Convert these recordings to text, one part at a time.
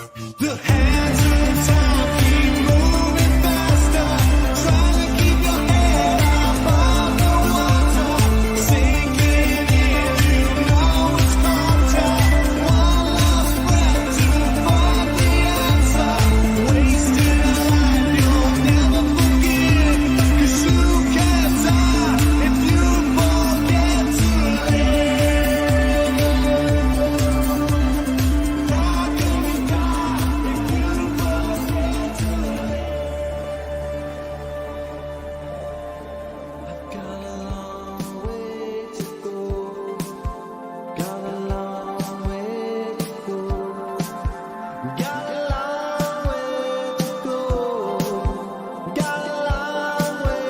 The hands of time keep moving faster. Trying to keep your head above the water. Sinking in, you know it's contact. One last breath to find the answer. Wasted a life you'll never forget. 'Cause who can die if you forget to live? How can you die if you forget to live? I've got a long way to go. Got a long way to go. Got a long way to go. Got a long way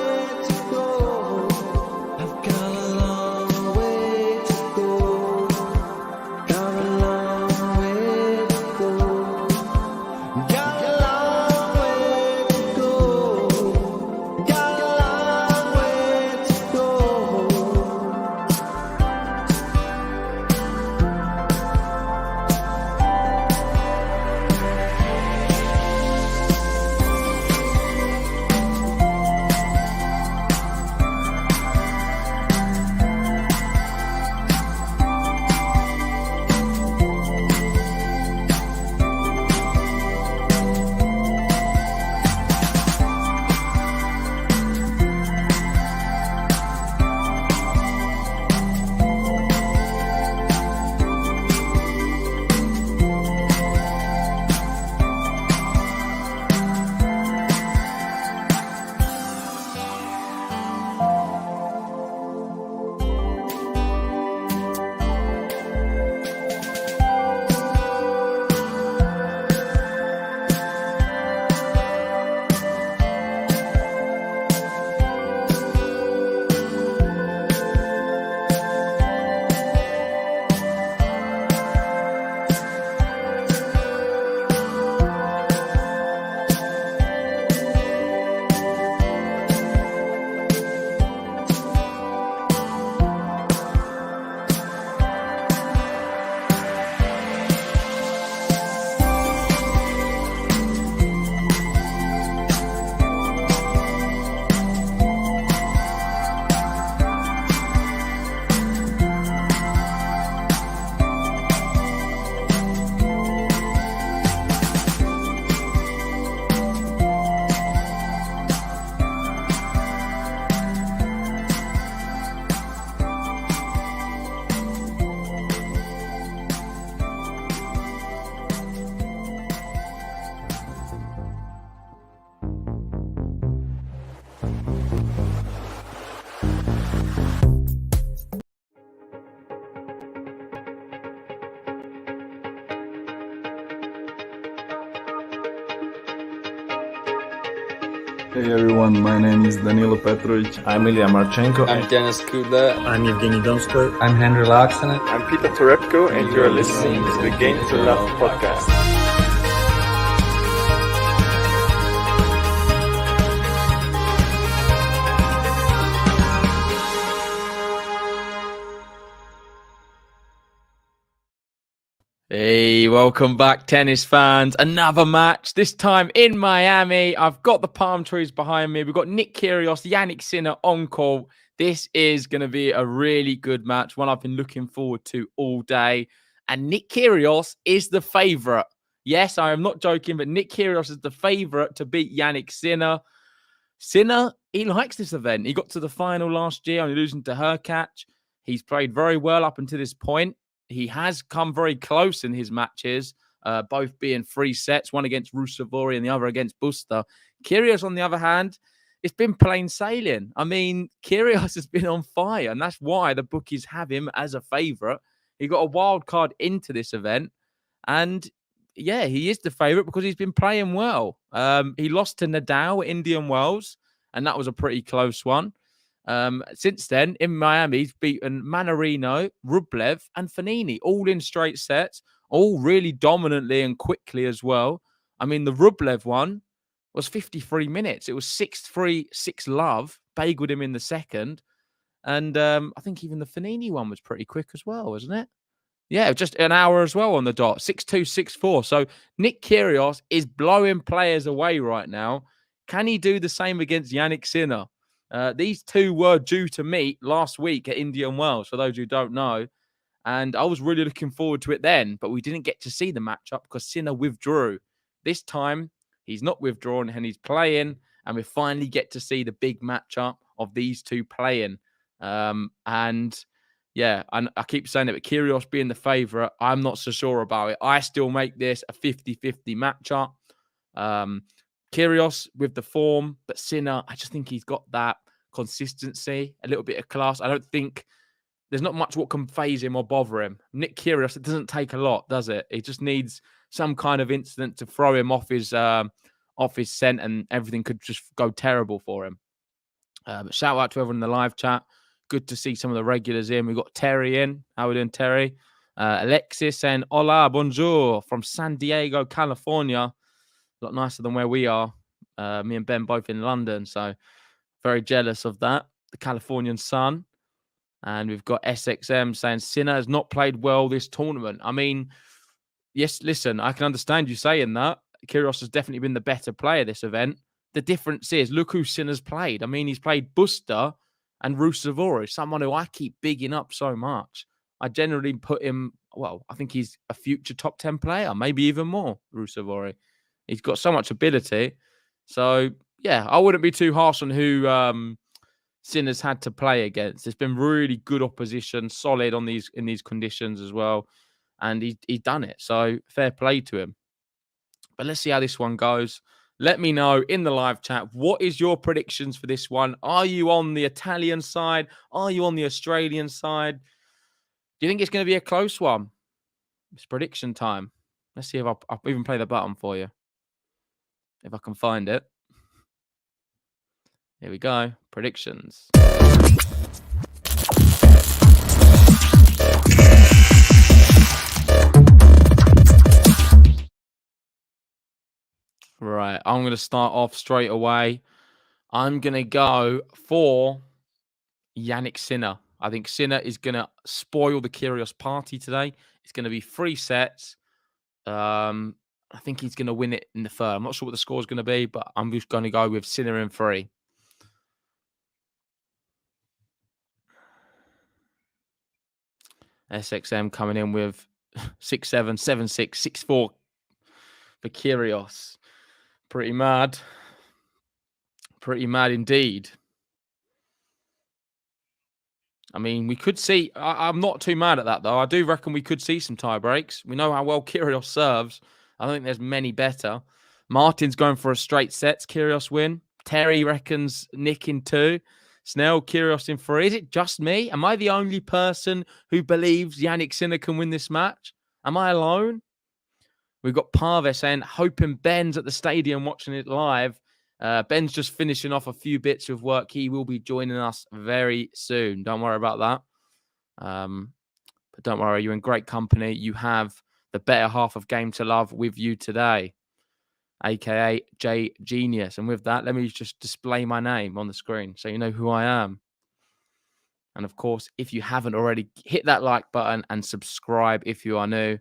to go. I've got a long way to go. Got a long way to go. Got a long way to go. Got a long way to go. Hey everyone, my name is Danilo Petrovic. I'm Ilya Marchenko. I'm Denis Kudla. I'm Evgeny Donskoy. I'm Henry Laaksonen. I'm Peter Torebko, and you're listening to the Game to Love podcast. Hey, welcome back, tennis fans. Another match, this time in Miami. I've got the palm trees behind me. We've got Nick Kyrgios, Jannik Sinner on call. This is going to be a really good match, one I've been looking forward to all day. And Nick Kyrgios is the favourite. Yes, I am not joking, but Nick Kyrgios is the favourite to beat Jannik Sinner. Sinner, he likes this event. He got to the final last year, only losing to Hurkacz. He's played very well up until this point. He has come very close in his matches, both being 3 sets, one against Rusevori and the other against Buster. Kyrgios, on the other hand, it's been plain sailing. I mean, Kyrgios has been on fire, and that's why the bookies have him as a favourite. He got a wild card into this event, and yeah, he is the favourite because he's been playing well. He lost to Nadal at Indian Wells, and that was a pretty close one. Since then, in Miami, he's beaten Manarino, Rublev, and Fognini, all in straight sets, all really dominantly and quickly as well. I mean, the Rublev one was 53 minutes. It was 6-3, 6-love, bageled him in the second. And I think even the Fognini one was pretty quick as well, wasn't it? Yeah, just an hour as well on the dot. 6-2, 6-4. So Nick Kyrgios is blowing players away right now. Can he do the same against Jannik Sinner? These two were due to meet last week at Indian Wells, for those who don't know. And I was really looking forward to it then, but we didn't get to see the matchup because Sinner withdrew. This time, he's not withdrawn and he's playing, and we finally get to see the big matchup of these two playing. And I keep saying it, but Kyrgios being the favourite, I'm not so sure about it. I still make this a 50-50 matchup. Kyrgios with the form, but Sinner, I just think he's got that consistency, a little bit of class. I don't think there's not much what can phase him or bother him. Nick Kyrgios, it doesn't take a lot, does it? It just needs some kind of incident to throw him off his scent, and everything could just go terrible for him. But shout out to everyone in the live chat. Good to see some of the regulars in. We've got Terry in. How are we doing, Terry? Alexis saying, hola, bonjour, from San Diego, California. A lot nicer than where we are. Me and Ben both in London, so very jealous of that. The Californian sun. And we've got SXM saying Sinner has not played well this tournament. I mean, yes, listen, I can understand you saying that. Kyrgios has definitely been the better player this event. The difference is, look who Sinner's played. I mean, he's played Buster and Rusevori, someone who I keep bigging up so much. I generally put him, well, I think he's a future top 10 player, maybe even more, Rusevori. He's got so much ability. So, yeah, I wouldn't be too harsh on who Sinner's had to play against. There's been really good opposition, solid on in these conditions as well, and he's done it. So fair play to him. But let's see how this one goes. Let me know in the live chat, what is your predictions for this one? Are you on the Italian side? Are you on the Australian side? Do you think it's going to be a close one? It's prediction time. Let's see if I'll even play the button for you, if I can find it. Here we go. Predictions. Right. I'm going to start off straight away. I'm going to go for Jannik Sinner. I think Sinner is going to spoil the Kyrgios party today. It's going to be 3 sets. I think he's going to win it in the third. I'm not sure what the score is going to be, but I'm just going to go with Sinner in 3. SXM coming in with 6-7, 7-6, 6-4 for Kyrgios. Pretty mad. Pretty mad indeed. I mean, we could see... I'm not too mad at that, though. I do reckon we could see some tie breaks. We know how well Kyrgios serves. I don't think there's many better. Martin's going for a straight sets. Kyrgios win. Terry reckons Nick in 2. Snell, Kyrgios in 3. Is it just me? Am I the only person who believes Jannik Sinner can win this match? Am I alone? We've got Parve saying, hoping Ben's at the stadium watching it live. Ben's just finishing off a few bits of work. He will be joining us very soon. Don't worry about that. But don't worry, you're in great company. You have the better half of Game to Love with you today, aka J Genius. And with that, let me just display my name on the screen so you know who I am. And of course, if you haven't already, hit that like button and subscribe if you are new.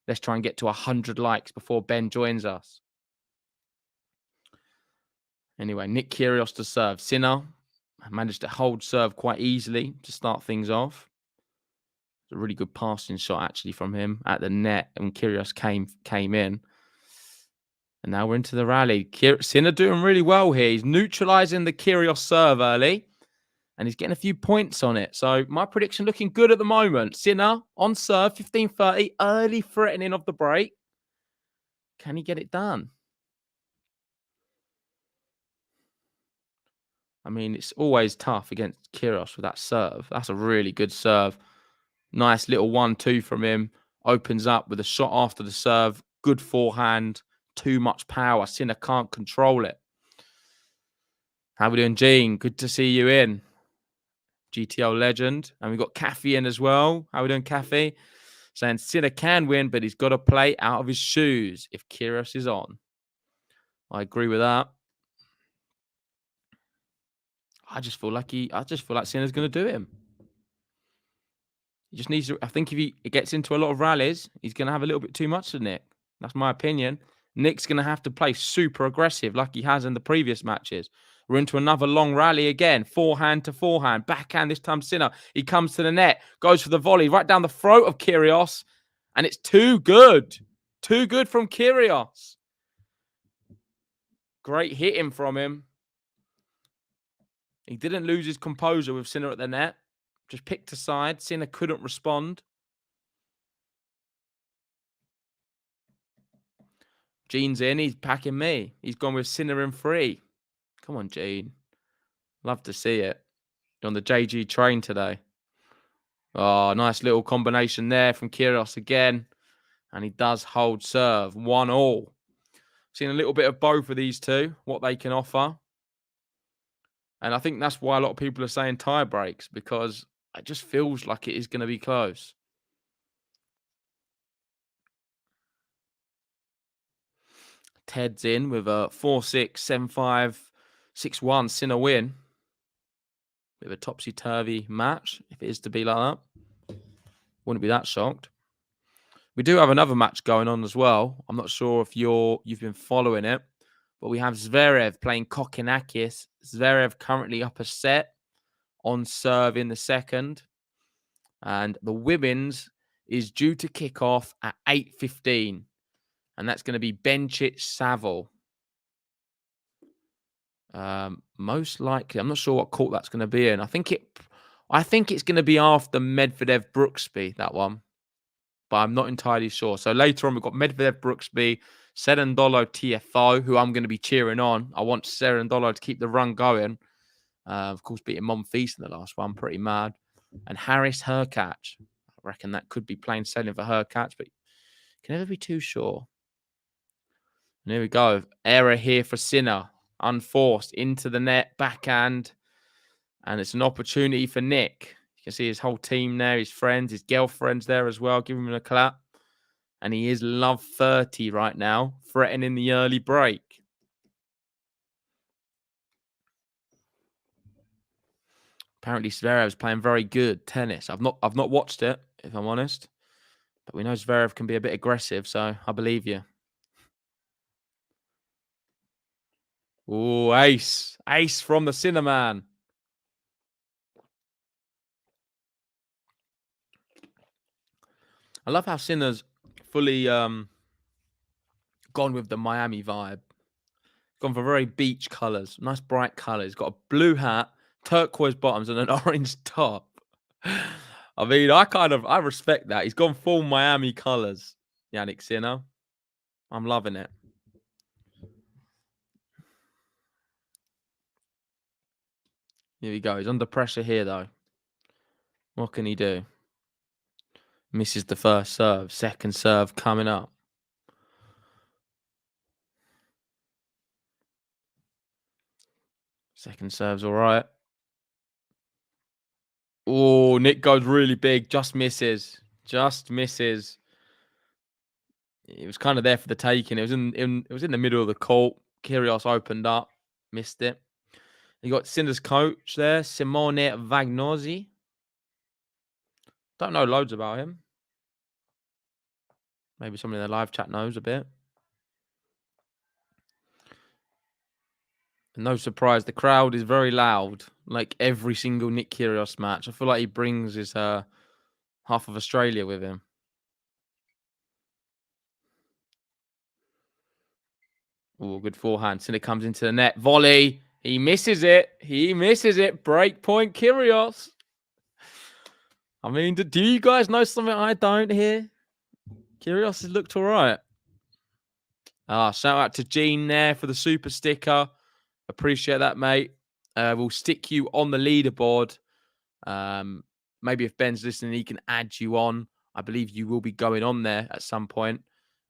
Let's try and get to 100 likes before Ben joins us. Anyway, Nick Kyrgios to serve. Sinner managed to hold serve quite easily to start things off. It's a really good passing shot, actually, from him at the net. And Kyrgios came in. And now we're into the rally. Sinner doing really well here. He's neutralizing the Kyrgios serve early. And he's getting a few points on it. So my prediction looking good at the moment. Sinner on serve, 15-30. Early threatening of the break. Can he get it done? I mean, it's always tough against Kyrgios with that serve. That's a really good serve. Nice little 1-2 from him. Opens up with a shot after the serve. Good forehand. Too much power. Sinner can't control it. How we doing, Gene? Good to see you in. GTL legend. And we've got Kathy in as well. How we doing, Kathy? Saying Sinner can win, but he's got to play out of his shoes if Kyrgios is on. I agree with that. I just feel like Sinner's going to do him. He just needs to. I think if he gets into a lot of rallies, he's going to have a little bit too much to Nick. That's my opinion. Nick's going to have to play super aggressive like he has in the previous matches. We're into another long rally again. Forehand to forehand. Backhand this time Sinner. He comes to the net. Goes for the volley right down the throat of Kyrgios. And it's too good. Too good from Kyrgios. Great hitting from him. He didn't lose his composure with Sinner at the net. Just picked a side. Sinner couldn't respond. Gene's in. He's packing me. He's gone with Sinner in 3. Come on, Gene. Love to see it. You're on the JG train today. Oh, nice little combination there from Kyrgios again. And he does hold serve. 1-1. Seen a little bit of both of these two, what they can offer. And I think that's why a lot of people are saying tie breaks, because it just feels like it is going to be close. Ted's in with a 4-6, 7-5, 6-1 Sinner win. Bit of a topsy-turvy match, if it is to be like that. Wouldn't be that shocked. We do have another match going on as well. I'm not sure if you've been following it, but we have Zverev playing Kokkinakis. Zverev currently up a set on serve in the second. And the women's is due to kick off at 8:15. And that's going to be Bencic Saville. Most likely, I'm not sure what court that's going to be in. I think it's going to be after Medvedev Brooksby, that one. But I'm not entirely sure. So later on, we've got Medvedev Brooksby, Cerundolo TFO, who I'm going to be cheering on. I want Cerundolo to keep the run going. Of course, beating Monfils in the last one. Pretty mad. And Harris Hurkacz. I reckon that could be plain sailing for Hurkacz, but can never be too sure. And here we go. Error here for Sinner. Unforced into the net, backhand. And it's an opportunity for Nick. You can see his whole team there, his friends, his girlfriends there as well. Give him a clap. And he is love 30 right now, threatening the early break. Apparently Zverev's playing very good tennis. I've not watched it, if I'm honest. But we know Zverev can be a bit aggressive, so I believe you. Oh, ace. Ace from the Sinnerman. I love how Sinner's fully gone with the Miami vibe. Gone for very beach colours. Nice bright colours. Got a blue hat, turquoise bottoms, and an orange top. I mean, I respect that. He's gone full Miami colours, Jannik Sinner. I'm loving it. Here we go. He's under pressure here, though. What can he do? Misses the first serve. Second serve coming up. Second serve's all right. Oh, Nick goes really big. Just misses. Just misses. It was kind of there for the taking. It was in the middle of the court. Kyrgios opened up. Missed it. You got Sinner's coach there, Simone Vagnozzi. Don't know loads about him. Maybe somebody in the live chat knows a bit. No surprise, the crowd is very loud, like every single Nick Kyrgios match. I feel like he brings his half of Australia with him. Oh, good forehand. Sinner comes into the net. Volley. He misses it. He misses it. Break point, Kyrgios. I mean, do you guys know something I don't here? Kyrgios has looked all right. Shout out to Gene there for the super sticker. Appreciate that, mate. We'll stick you on the leaderboard. Maybe if Ben's listening, he can add you on. I believe you will be going on there at some point.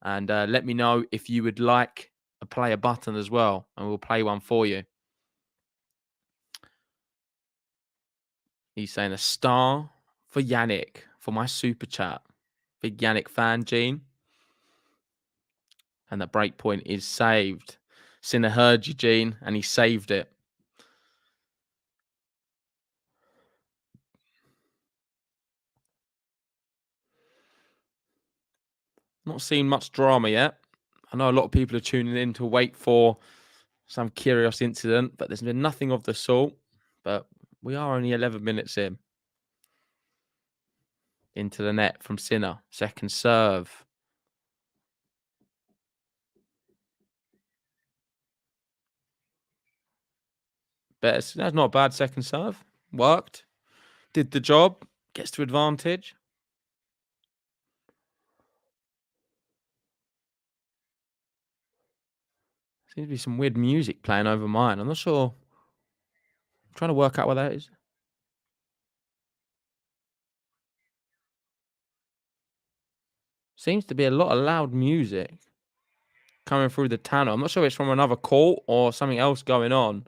And let me know if you would like a player button as well, and we'll play one for you. He's saying a star for Jannik for my super chat. Big Jannik fan, Gene. And that break point is saved. Sinner heard you, Gene, and he saved it. Not seen much drama yet. I know a lot of people are tuning in to wait for some Kyrgios incident, but there's been nothing of the sort. But we are only 11 minutes in. Into the net from Sinner. Second serve. That's not a bad second serve. Worked. Did the job. Gets to advantage. Seems to be some weird music playing over mine. I'm not sure. I'm trying to work out what that is. Seems to be a lot of loud music coming through the tunnel. I'm not sure if it's from another court or something else going on,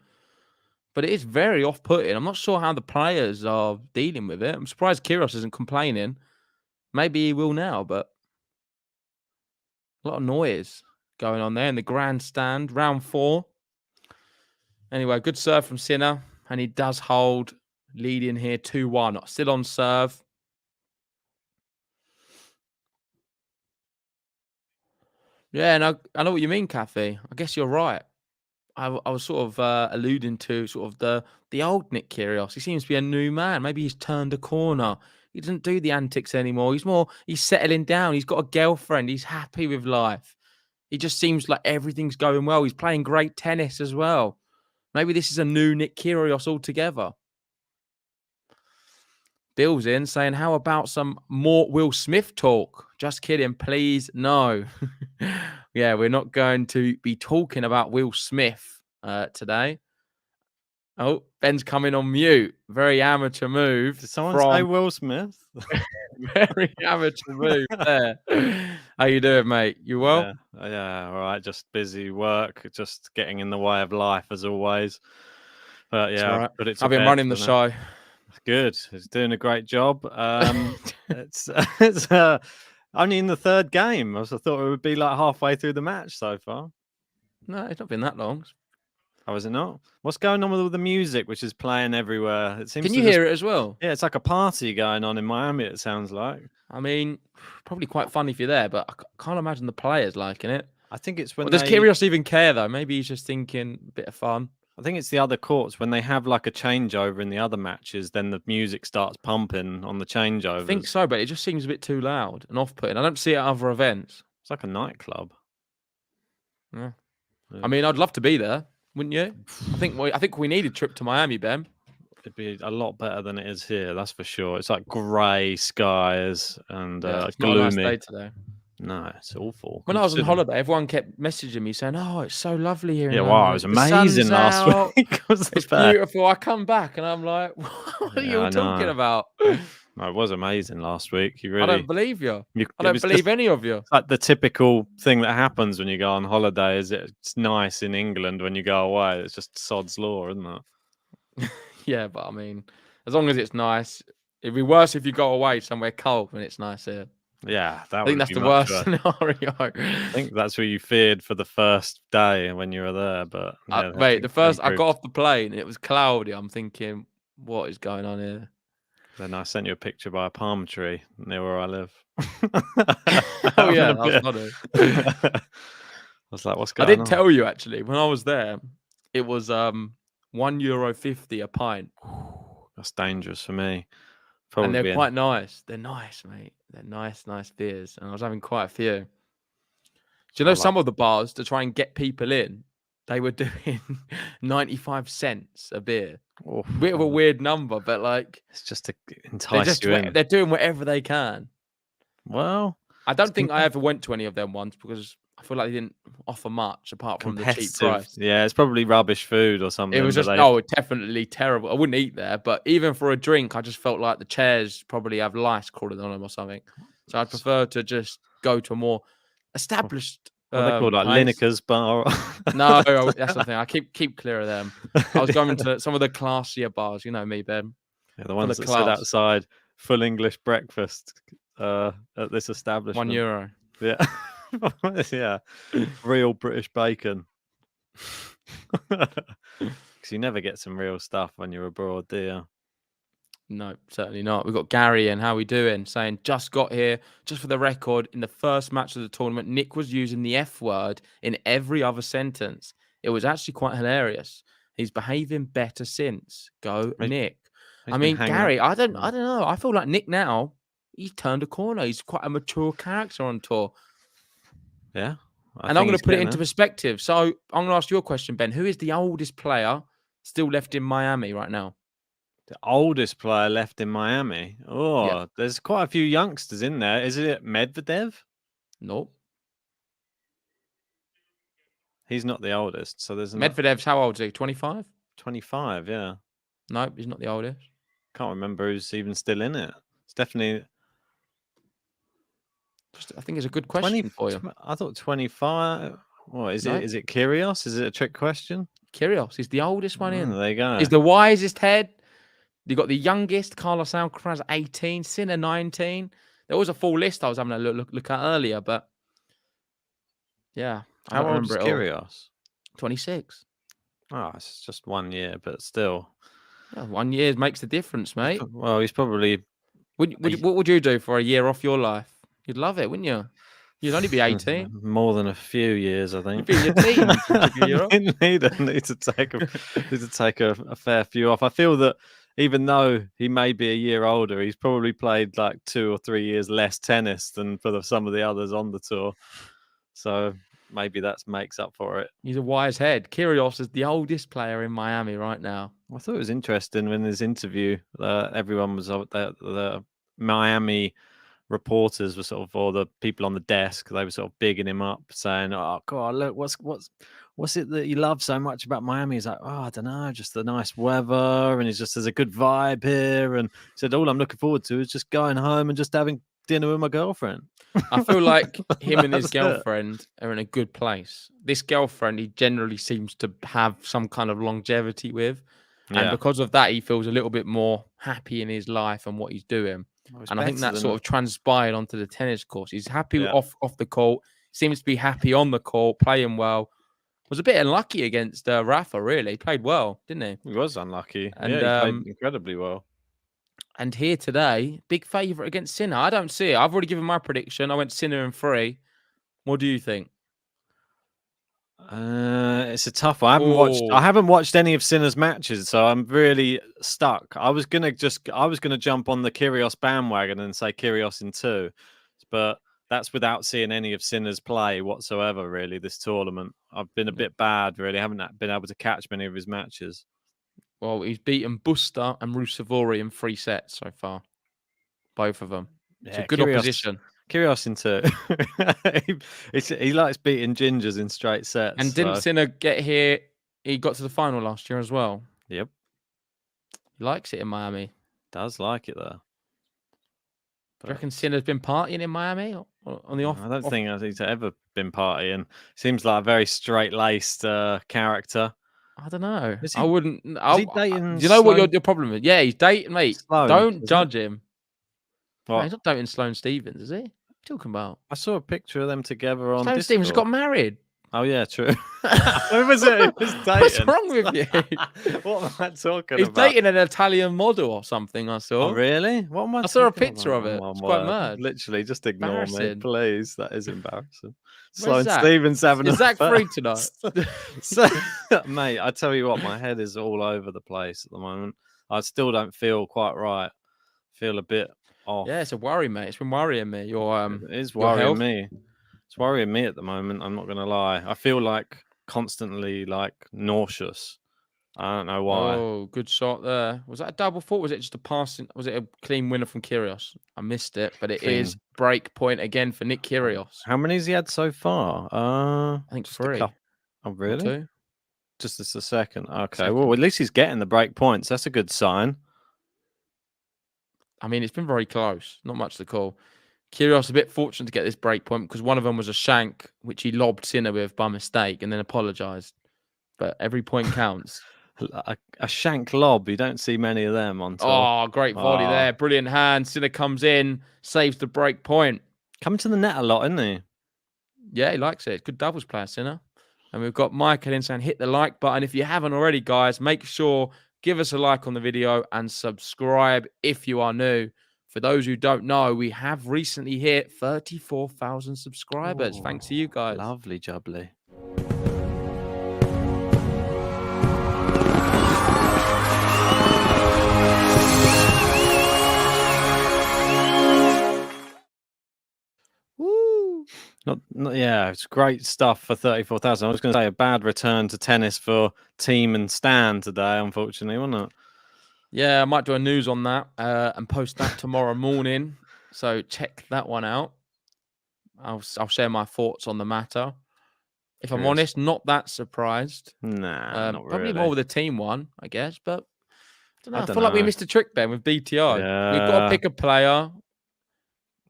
but it is very off-putting. I'm not sure how the players are dealing with it. I'm surprised Kyrgios isn't complaining. Maybe he will now, but a lot of noise going on there in the grandstand. Round 4. Anyway, good serve from Sinner, and he does hold, leading here 2-1. Still on serve. Yeah, and I know what you mean, Kathy. I guess you're right. I was sort of alluding to sort of the old Nick Kyrgios. He seems to be a new man. Maybe he's turned a corner. He doesn't do the antics anymore. He's settling down. He's got a girlfriend. He's happy with life. He just seems like everything's going well. He's playing great tennis as well. Maybe this is a new Nick Kyrgios altogether. Bill's in saying, how about some more Will Smith talk? Just kidding, please. No. Yeah, we're not going to be talking about Will Smith today. Oh, Ben's coming on mute. Very amateur move. Did someone say Will Smith? Very amateur move there. How you doing, mate? You well? Yeah, all right. Just busy work, just getting in the way of life as always. But yeah, right. but it's I've been running the show. Good. He's doing a great job. It's only in the third game. I thought it would be like halfway through the match so far. No, it's not been that long. Oh, is it not? What's going on with all the music, which is playing everywhere? It seems. Can you hear it as well? Yeah, it's like a party going on in Miami. It sounds like. I mean, probably quite fun if you're there, but I can't imagine the players liking it. I think it's when. Does Kyrgios even care though? Maybe he's just thinking a bit of fun. I think it's the other courts when they have like a changeover in the other matches, then the music starts pumping on the changeovers. I think so, but it just seems a bit too loud and off-putting. I don't see it at other events. It's like a nightclub. Yeah. I mean, I'd love to be there, wouldn't you? I think we need a trip to Miami, Ben. It'd be a lot better than it is here, that's for sure. It's like grey skies and it's gloomy. not a nice day today. No, it's awful. When I was on holiday, everyone kept messaging me saying, "Oh, it's so lovely here." Yeah, wow, it was amazing last week. It's beautiful. I come back and I'm like, "What are you all talking about?" No, it was amazing last week. I don't believe you. I don't believe any of you. Like the typical thing that happens when you go on holiday is it's nice in England when you go away. It's just sod's law, isn't it? Yeah, but I mean, as long as it's nice, it'd be worse if you go away somewhere cold when it's nice here. Yeah, I think that's the worst scenario. I think that's what you feared for the first day when you were there. But yeah, mate, I got off the plane and it was cloudy. I'm thinking, what is going on here? Then I sent you a picture by a palm tree near where I live. Oh yeah, that was funny. I was like, "What's going on?" I did tell you actually when I was there, it was €1.50 a pint. That's dangerous for me. And they're quite nice. They're nice, mate. They're nice beers. And I was having quite a few. Do you know some of the bars to try and get people in, they were doing 95 cents a beer. Bit of a weird number, but like it's just to entice you in. They're doing whatever they can. Well, I don't think I ever went to any of them ones because I feel like they didn't offer much apart from the cheap price. Yeah, it's probably rubbish food or something. It was just definitely terrible. I wouldn't eat there, but even for a drink, I just felt like the chairs probably have lice crawling on them or something. So I'd prefer to just go to a more established. What they call like Lineker's bar. No, that's the thing. I keep clear of them. I was going to some of the classier bars. You know me, Ben. Yeah, the ones that sit outside, full English breakfast at this establishment. €1. Yeah. Yeah, real British bacon. Because you never get some real stuff when you're abroad, do you? No, certainly not. We've got Gary and how we doing saying, just got here. Just for the record, in the first match of the tournament, Nick was using the F word in every other sentence. It was actually quite hilarious. He's behaving better since. Go, He's- Nick. he's I been mean, hanging Gary, up. I don't know. I feel like Nick now, he's turned a corner. He's quite a mature character on tour. Yeah. And I'm going he's to put it getting into there. perspective. So I'm going to ask you a question, Ben. Who is the oldest player still left in Miami right now? The oldest player left in Miami. Oh, Yeah. there's quite a few youngsters in there. Is it Medvedev? Nope. He's not the oldest. So there's Medvedev's how old is he? 25? 25. Yeah. Nope, he's not the oldest. Can't remember who's even still in it. It's definitely I think it's a good 20. question for you. I thought 25. What is No. it? Is it Kyrgios? Is it a trick question? Kyrgios, he's the oldest one in. Oh, there you go. He's the wisest head. You got the youngest, Carlos Alcaraz, 18, Sinner, 19. There was a full list I was having a look at earlier, but yeah, I How don't old is remember it all. Kyrgios? 26. Oh, it's just 1 year, but still. Yeah, 1 year makes the difference, mate. Well, he's probably What would you do for a year off your life? You'd love it, wouldn't you? You'd only be 18. more than a few years, I think. You'd be in your teens. You took a year off. need to take a fair few off. I feel that even though he may be a year older, he's probably played like 2 or 3 years less tennis than for some of the others on the tour. So maybe that makes up for it. He's a wise head. Kyrgios is the oldest player in Miami right now. I thought it was interesting when his interview, everyone was the Miami reporters were sort of, or the people on the desk, they were sort of bigging him up, saying, "Oh God, look, what's it that you love so much about Miami?" He's like, "Oh, I don't know, just the nice weather, and it's just there's a good vibe here." And he said, "All I'm looking forward to is just going home and just having dinner with my girlfriend." I feel like him and his That's it. girlfriend are in a good place. This girlfriend, he generally seems to have some kind of longevity with. And Yeah. because of that, he feels a little bit more happy in his life and what he's doing. Well, it's And I think better that sort than- of transpired onto the tennis course. He's happy Yeah. off the court, seems to be happy on the court, playing well. Was a bit unlucky against Rafa, really. He played well, didn't he? He was unlucky. And, Yeah, he played incredibly well. And here today, big favourite against Sinner. I don't see it. I've already given my prediction. I went Sinner in 3. What do you think? It's a tough one. I Ooh. haven't watched any of Sinner's matches, so I'm really stuck. I was gonna jump on the Kyrgios bandwagon and say Kyrgios in 2, but that's without seeing any of Sinner's play whatsoever. Really, this tournament, I've been a bit bad. Really, haven't been able to catch many of his matches. Well, he's beaten Busta and Rusevori in 3 sets so far. Both of them. It's a good opposition. Kyrgios in 2. he likes beating gingers in straight sets. And didn't so- Sinner get here? He got to the final last year as well. Yep, He likes it in Miami. does like it there. Do you reckon Sinner's been partying in Miami or on the off? I don't off- think he's ever been partying. Seems like a very straight-laced character. I don't know. Is I he- wouldn't. he dating Do you know what Sloane- your problem is? Yeah, he's dating, mate. Sloane, Don't isn't judge him. No, What? he's not dating Sloane Stevens, is he? What are you talking about? I saw a picture of them together on Sloane Stevens Discord. got married. Oh yeah, true. When was it? He was What's dating? wrong with you? What am I talking He's about? dating an Italian model or something, I saw. Oh really? What am I? I saw a talking picture about? of it. Oh, It's quite word. mad. Literally, just ignore me, Embarrassing. please. That is embarrassing. Where's Sloane Zach? Stevens having Is a Zach free tonight? So, mate, I tell you what, my head is all over the place at the moment. I still don't feel quite right. Feel a bit off. Yeah, it's a worry, mate. It's been worrying me. Your It is your worrying health? me. It's worrying me at the moment. I'm not going to lie. I feel like constantly like nauseous. I don't know why. Oh, good shot there. Was that a double fault? Was it just a passing? Was it a clean winner from Kyrgios? I missed it, but it is Clean. break point again for Nick Kyrgios. How many has he had so far? I think just a 3. couple. Oh, Or really? 2. Just as a second. Okay. Second. Well, at least he's getting the break points. That's a good sign. I mean, it's been very close. Not much to call. Kyrgios a bit fortunate to get this break point because one of them was a shank, which he lobbed Sinner with by mistake and then apologised. But every point counts. A shank lob. You don't see many of them on tour. Oh, great volley Oh. there. Brilliant hand. Sinner comes in, saves the break point. Coming to the net a lot, isn't he? Yeah, he likes it. Good doubles player, Sinner. And we've got Michael in saying, hit the like button. If you haven't already, guys, make sure Give us a like on the video and subscribe if you are new. For those who don't know, we have recently hit 34,000 subscribers. Thanks to you guys. Lovely jubbly. Woo! Yeah, it's great stuff for 34,000. I was going to say a bad return to tennis for Team and Stan today, unfortunately, wasn't it? Yeah, I might do a news on that and post that tomorrow morning. So check that one out. I'll share my thoughts on the matter. If I'm Curious. honest, not that surprised. Nah, not Probably really. more with the team one, I guess. But I I feel don't like we know. missed a trick then with BTO. We've got to Yeah. pick a player.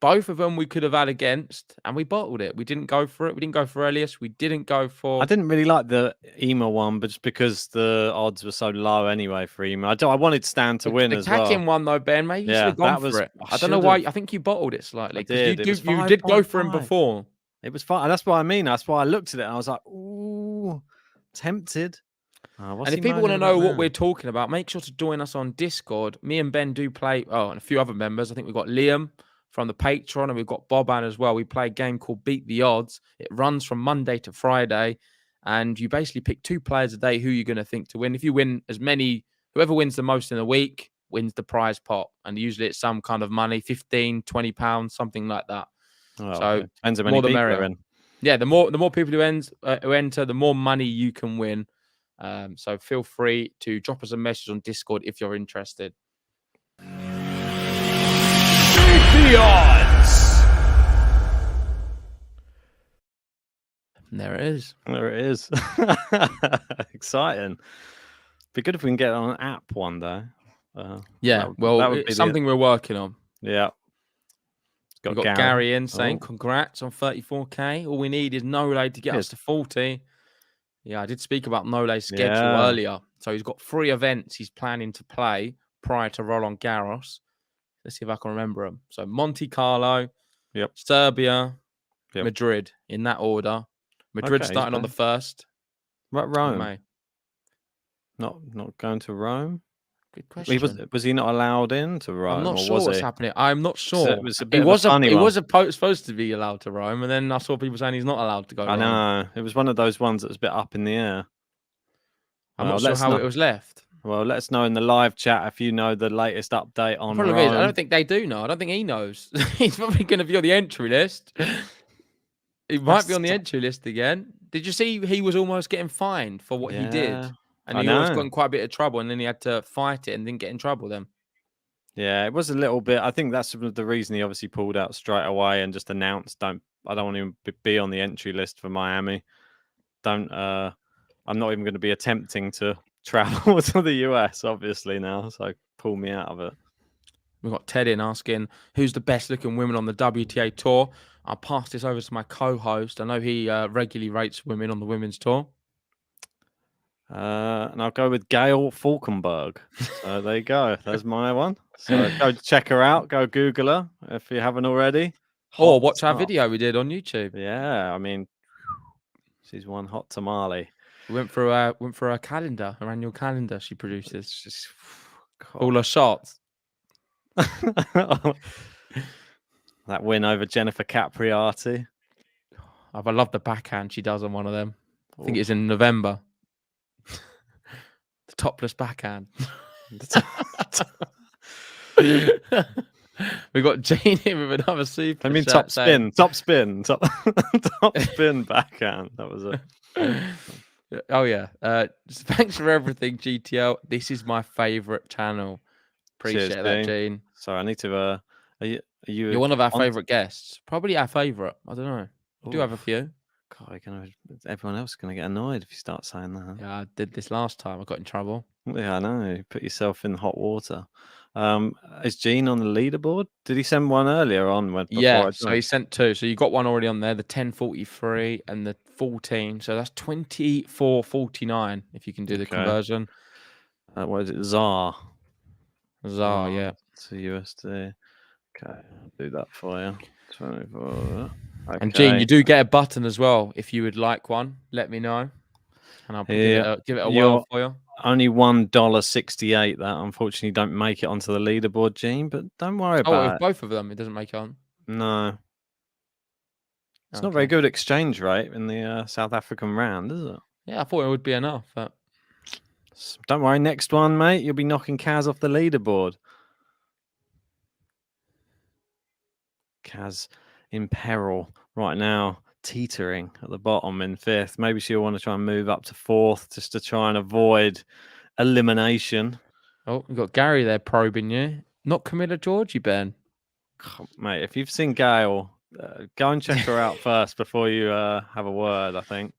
Both of them we could have had against, and we bottled it. We didn't go for it. We didn't go for Elias. We didn't go for. I didn't really like the Ema one, but just because the odds were so low anyway for Ema. I wanted Stan to win the as well. attacking one though, Ben. Maybe you should Yeah, have gone that was- for it. I I don't know why. should've. I think you bottled it slightly I because did. It was you did go for him 5.5. before. It was fine. That's what I mean. That's why I looked at it and I was like, ooh, tempted. What's And if he people want to moaning know about what now? we're talking about, make sure to join us on Discord. Me and Ben do play. Oh, and a few other members. I think we've got Liam from the Patreon, and we've got Boban as well. We play a game called Beat the Odds. It runs from Monday to Friday, and you basically pick 2 players a day who you're going to think to win. If you win as many, whoever wins the most in a week wins the prize pot, and usually it's some kind of money, 15, 20 pounds, something like that. Well, So, it depends how many more the people merrier. are in. Yeah, the more people who enter, the more money you can win. So feel free to drop us a message on Discord if you're interested. The odds. And there it is. There it is. Exciting. Be good if we can get it on an app one day. Yeah, that would be it's something we're working on. Yeah. We've got Gary in saying, congrats on 34k. All we need is Nole to get us to 40. Yeah, I did speak about Nole's schedule earlier. So he's got 3 events he's planning to play prior to Roland Garros. Let's see if I can remember them. So Monte Carlo, Serbia, Madrid, in that order. Madrid starting on the 1st. What, Rome? May. Not going to Rome? Good question. Was he not allowed into Rome? I'm not or sure was what's he? happening. I'm not sure. So it was a bit of a funny one. Supposed to be allowed to Rome, and then I saw people saying he's not allowed to go to I Rome. know. It was one of those ones that was a bit up in the air. I'm not sure how it was left. Well, let us know in the live chat if you know the latest update on The problem Rome. is, I don't think they do know. I don't think he knows. He's probably going to be on the entry list. He might be on the entry list again. Did you see he was almost getting fined for what he did? And he almost got in quite a bit of trouble, and then he had to fight it and didn't get in trouble then. Yeah, it was a little bit. I think that's the reason he obviously pulled out straight away and just announced, I don't want to be on the entry list for Miami. I'm not even going to be attempting to travel to the US, obviously, now. So pull me out of it. We've got Ted in asking, who's the best looking women on the WTA tour? I'll pass this over to my co-host. I know he regularly rates women on the women's tour. And I'll go with Gail Falkenberg. So there you go. There's my one. So go check her out. Go Google her if you haven't already. Or watch our video we did on YouTube. Yeah, I mean, she's one hot tamale. We went through her calendar, her annual calendar she produces. Just, all her shots. That win over Jennifer Capriati. I love the backhand she does on one of them. I think it's in November. The topless backhand. We got Jane here with another super. I mean, top spin backhand. That was it. Oh yeah. Thanks for everything, GTL. This is my favorite channel. Appreciate that, Gene. Sorry, I need to. You're one of our favorite guests. Probably our favorite. I don't know. We do have a few. God, everyone else is going to get annoyed if you start saying that. Yeah, I did this last time. I got in trouble. Yeah, I know. You put yourself in hot water. Is Gene on the leaderboard? Did he send one earlier on? So he sent 2. So you got one already on there, the 10.43 and the 14. So that's 24.49 if you can do the conversion. What is it? ZAR, yeah. To USD. Okay, I'll do that for you. 24. Okay. And Gene, you do get a button as well. If you would like one, let me know, and I'll give it a whirl for you. Only $1.68. That unfortunately don't make it onto the leaderboard, Gene. But don't worry Oh, about with it. both of them, it doesn't make it on. No, it's not very good exchange rate in the South African round, is it? Yeah, I thought it would be enough, but Don't worry. Next one, mate. You'll be knocking Kaz off the leaderboard. Kaz in peril right now, teetering at the bottom in 5th. Maybe she'll want to try and move up to 4th just to try and avoid elimination. oh, you've got Gary there probing you. Not Camilla Georgie, Ben. Mate, if you've seen Gail, go and check her out first before you have a word, I think.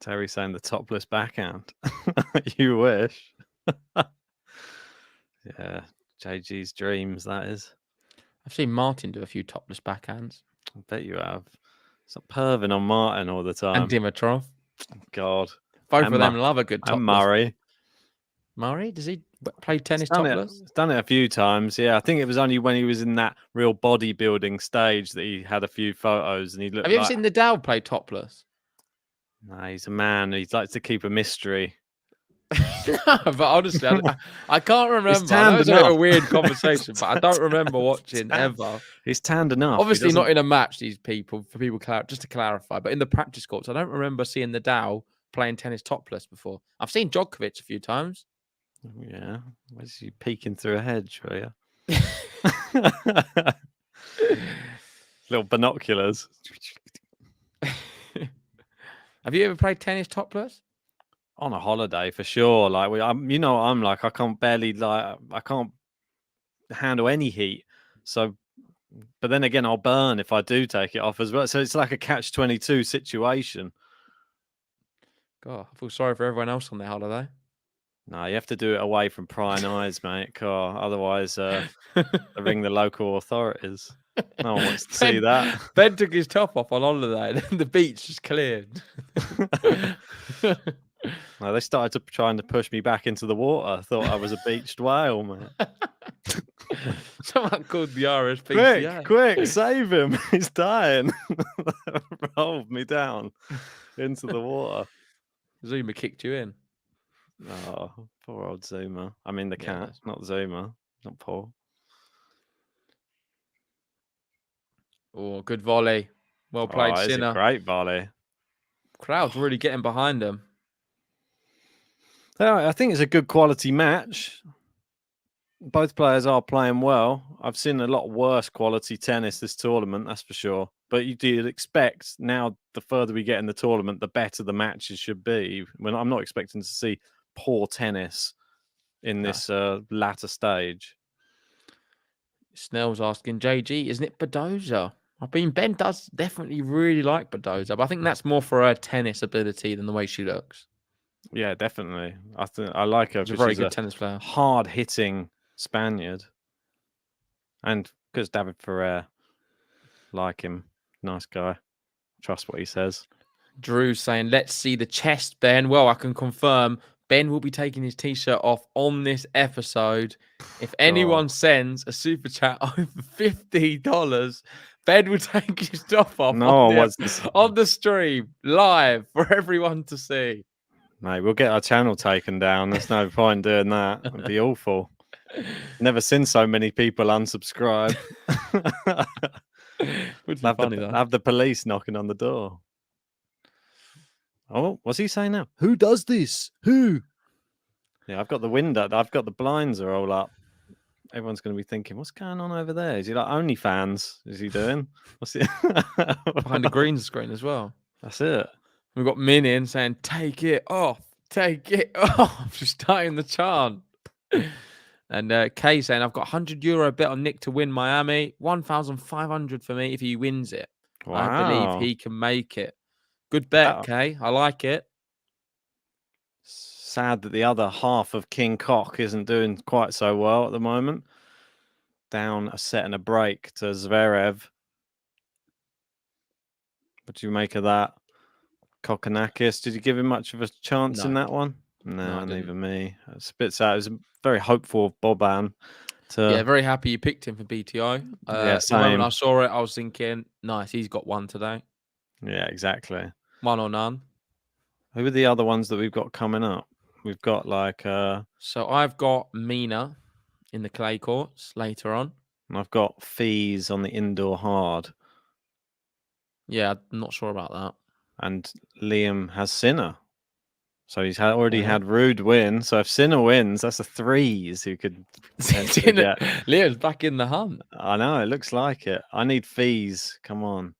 Terry saying the topless backhand. You wish. Yeah, JG's dreams, that is. I've seen Martin do a few topless backhands. I bet you have. Stop perving on Martin all the time. And Dimitrov. God. Both And of them love a good topless. And Murray. Murray? Does he play tennis He's topless? done it a few times. Yeah, I think it was only when he was in that real bodybuilding stage that he had a few photos and he looked Have you ever like... seen Nadal play topless? No, he's a man. He likes to keep a mystery. No, but honestly, I can't remember. I know tanned it's a bit of a enough. weird conversation, but I don't remember watching ever. He's tanned enough. Obviously, not in a match. These people, just to clarify, but in the practice courts, I don't remember seeing Nadal playing tennis topless before. I've seen Djokovic a few times. Yeah, where's he peeking through a hedge for you? Little binoculars. Have you ever played tennis topless? On a holiday for sure. Like you know, what I'm like I can't handle any heat. So, but then again, I'll burn if I do take it off as well. So it's like a catch-22 situation. God, I feel sorry for everyone else on their holiday. No, you have to do it away from prying eyes, mate. God, otherwise, they ring the local authorities. No one wants to see that. Ben took his top off on holiday, and then the beach just cleared. No, they started trying to push me back into the water. I thought I was a beached whale, man. Someone called the RSPCA. Quick, save him. He's dying. Rolled me down into the water. Zuma kicked you in. Oh, poor old Zuma. I mean, the cat, not Zuma, not Paul. Oh, good volley. Well played, It's Sinner. a great volley. Crowd's really getting behind him. I think it's a good quality match. Both players are playing well. I've seen a lot worse quality tennis this tournament, that's for sure. But you'd expect now, the further we get in the tournament, the better the matches should be. When I'm not expecting to see poor tennis in this latter stage. Snell's asking, JG, isn't it Badoza? Ben does definitely really like Badoza, but I think that's more for her tennis ability than the way she looks. Yeah, definitely. I like her. She's a very good tennis player. Hard-hitting Spaniard. And because David Ferrer, like him, nice guy. Trust what he says. Drew's saying, let's see the chest, Ben. Well, I can confirm Ben will be taking his t-shirt off on this episode. If anyone sends a super chat over $50, Ben will take his top off on the stream, live, for everyone to see. Mate, we'll get our channel taken down. There's no point doing that. It'd be awful. Never seen so many people unsubscribe. Would be funny, though. Have the police knocking on the door. Oh, what's he saying now? Who does this? Who? Yeah, I've got the window. I've got the blinds are all up. Everyone's going to be thinking, what's going on over there? Is he like OnlyFans? Is he doing? What's he behind the green screen as well? That's it. We've got Min in saying, take it off. Take it off. Just starting the chant. And Kay saying, I've got €100 bet on Nick to win Miami. 1,500 for me if he wins it. Wow. I believe he can make it. Good bet, Kay. I like it. Sad that the other half of King Cock isn't doing quite so well at the moment. Down a set and a break to Zverev. What do you make of that? Kokkinakis, did you give him much of a chance in that one? No, neither me. It's a bit sad. It was very hopeful of Boban. Very happy you picked him for BTO. Same. When I saw it, I was thinking, nice, he's got one today. Yeah, exactly. One or none. Who are the other ones that we've got coming up? We've got like So I've got Mina in the clay courts later on. I've got Fees on the indoor hard, Yeah, I'm not sure about that. and Liam has Sinner. So he's already Yeah. had Rude win. So if Sinner wins, that's a threes who could potentially get. Liam's back in the hunt. I know, it looks like it. I need Fees. Come on.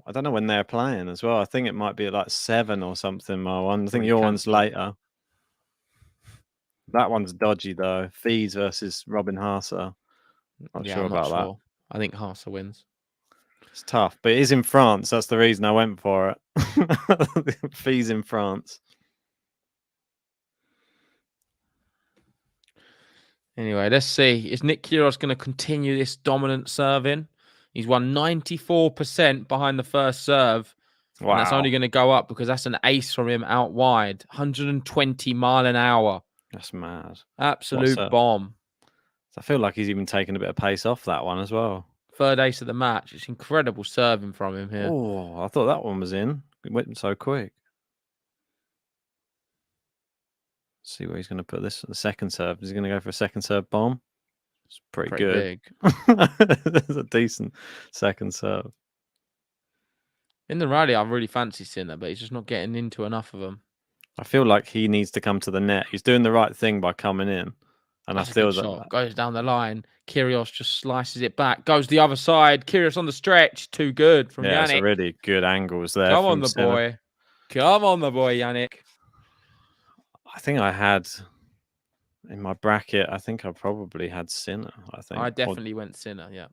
I don't know when they're playing as well. I think it might be at like 7 or something, my one. I think Probably your one's cancelled. later. That one's dodgy though. Fees versus Robin Haase. Not Yeah, sure I'm not about that. sure. I think Haase wins. It's tough, but it is in France. That's the reason I went for it. Fees in France. Anyway, let's see. Is Nick Kyrgios going to continue this dominant serving? He's won 94% behind the first serve. Wow. And that's only going to go up because that's an ace from him out wide. 120 mile an hour. That's mad. Absolute bomb. I feel like he's even taken a bit of pace off that one as well. Third ace of the match. It's incredible serving from him here. Oh, I thought that one was in. It went so quick. See where he's going to put this. The second serve. Is he going to go for a second serve bomb? It's pretty good. Big. It's a decent second serve. In the rally, I really fancy Sinner, but he's just not getting into enough of them. I feel like he needs to come to the net. He's doing the right thing by coming in. And That's I feel a good that shot. Goes down the line. Kyrgios just slices it back. Goes the other side. Kyrgios on the stretch. Too good from it's Jannik. a really good angles there. Come on, the Sinner. boy. Come on, the boy, Jannik. I think I had in my bracket. I think I probably had Sinner. I definitely went Sinner. Yeah.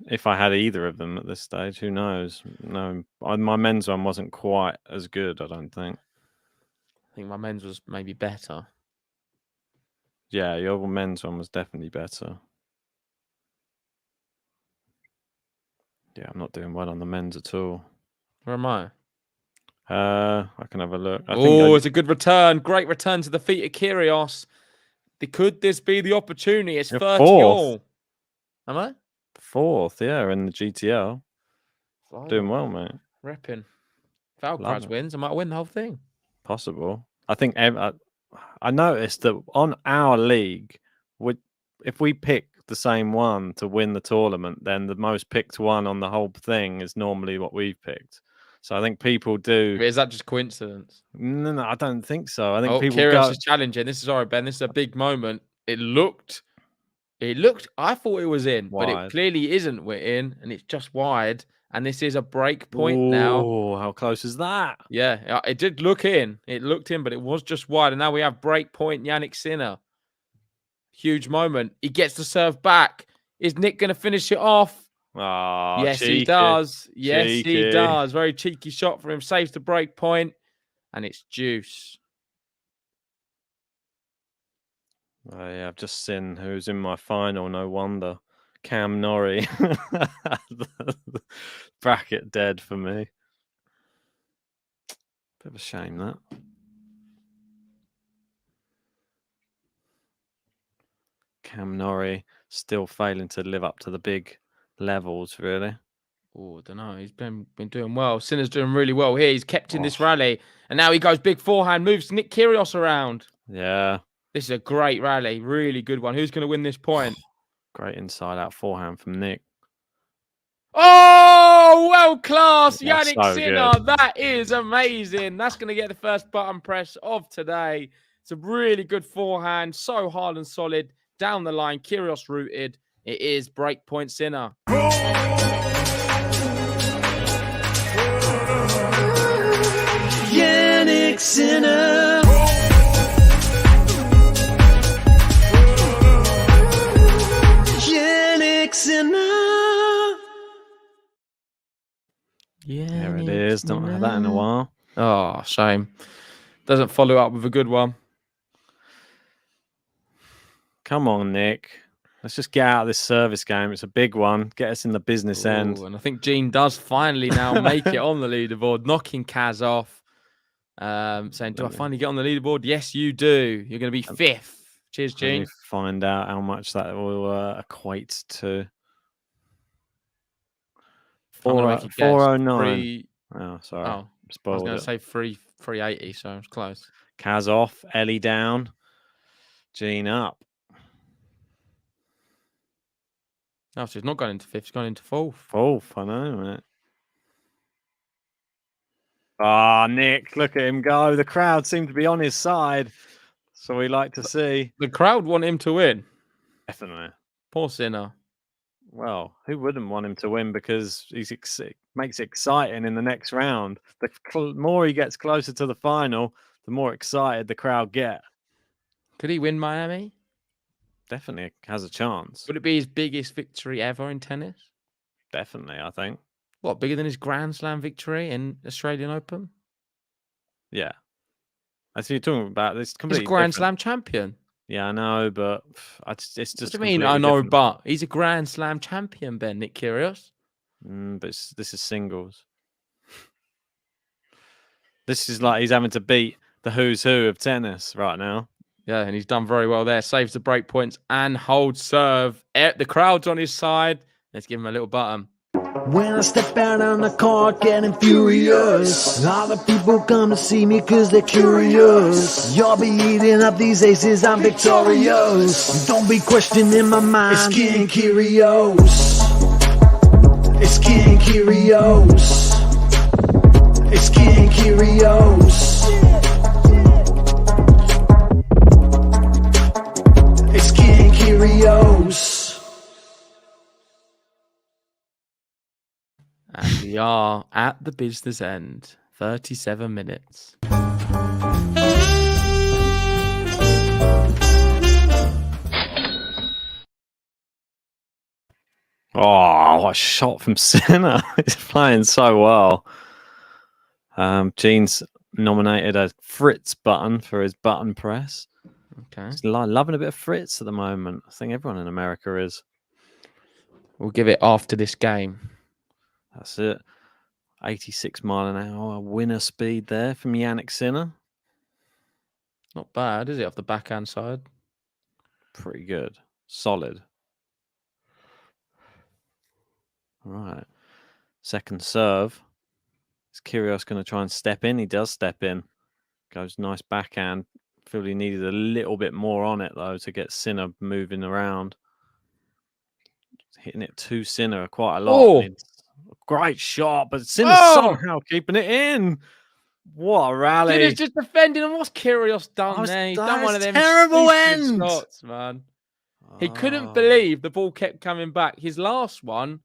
If I had either of them at this stage, who knows? No, my men's one wasn't quite as good. I don't think. I think my men's was maybe better. Yeah, your men's one was definitely better. Yeah, I'm not doing well on the men's at all. Where am I? I can have a look. It's a good return. Great return to the feet of Kyrgios. Could this be the opportunity? It's You're 30 fourth. all. Am I? Fourth, yeah, in the GTL. Doing well, mate. Repping. If Alcaraz wins, I might win the whole thing. Possible. I think I noticed that on our league, if we pick the same one to win the tournament, then the most picked one on the whole thing is normally what we've picked. So I think people do. Is that just coincidence? No, I don't think so. I think people Kyrgios is challenging. This is sorry, Ben. This is a big moment. It looked. I thought it was in, but it clearly isn't. We're in, and it's just wide. And this is a break point now. Oh, how close is that? Yeah, it did look in. It looked in, but it was just wide. And now we have break point. Jannik Sinner. Huge moment. He gets the serve back. Is Nick going to finish it off? Oh, yes, cheeky. he does. Yes, Cheeky. he does. Very cheeky shot for him. Saves the break point, and it's juice. Oh, yeah, I've just seen who's in my final. No wonder. Cam Norrie. Bracket dead for me. Bit of a shame, that. Cam Norrie still failing to live up to the big levels, really. Oh, I don't know. He's been doing well. Sinner's doing really well here. He's kept in this rally. And now he goes big forehand, moves Nick Kyrgios around. Yeah. This is a great rally. Really good one. Who's going to win this point? Great inside-out forehand from Nick. Oh, world class. Jannik so Sinner. good. That is amazing. That's going to get the first button press of today. It's a really good forehand. So hard and solid. Down the line. Kyrgios rooted. It is break point Sinner. Jannik Sinner. Jannik Sinner. There it is. Don't have that in a while. Oh, shame. Doesn't follow up with a good one. Come on, Nick. Let's just get out of this service game. It's a big one. Get us in the business end. And I think Gene does finally now make it on the leaderboard, knocking Kaz off. Saying, do I finally get on the leaderboard? Yes, you do. You're going to be fifth. Cheers, Let Gene. me find out how much that will equate to. 409. Oh, sorry. Oh, I was Spoiled going it. to say 380, so it's close. Kaz off, Ellie down, Jean up. No, so he's not going into fifth, he's going into fourth. Fourth, I know, mate. Ah, Nick, look at him go. The crowd seem to be on his side. So we like to see. The crowd want him to win. Definitely. Poor Sinner. Well, who wouldn't want him to win because makes it exciting in the next round. The more he gets closer to the final, the more excited the crowd get. Could he win Miami? Definitely has a chance. Would it be his biggest victory ever in tennis? Definitely, I think. What, bigger than his Grand Slam victory in Australian Open? Yeah. I see you're talking about this He's a completely Grand different. Slam champion. Yeah, I know, but it's just. What do you mean? I completely know, different. but he's a Grand Slam champion, Ben. Nick Kyrgios. But this is singles. This is like he's having to beat the who's who of tennis right now. Yeah, and he's done very well there. Saves the break points and holds serve. The crowd's on his side. Let's give him a little button. When I step out on the court getting furious, all the people come to see me cause they're curious. You'll be eating up these aces, I'm victorious. Don't be questioning my mind, it's King Kyrgios. It's King Kyrgios. It's King Kyrgios. It's King Kyrgios. And we are at the business end. 37 minutes. Oh, what a shot from Sinner. He's playing so well. Gene's nominated a Fritz button for his button press. Okay. He's loving a bit of Fritz at the moment. I think everyone in America is. We'll give it after this game. That's it. 86 mile an hour winner speed there from Jannik Sinner. Not bad, is it? Off the backhand side. Pretty good. Solid. All right. Second serve. Is Kyrgios going to try and step in? He does step in. Goes nice backhand. Feel he needed a little bit more on it, though, to get Sinner moving around. Hitting it to Sinner quite a lot. Oh! Great shot, but Sinner's somehow keeping it in. What a rally. Sinner's just defending, and what's Kyrgios done there? He's done one of them terrible stupid ends. shots, man. He couldn't believe the ball kept coming back. His last one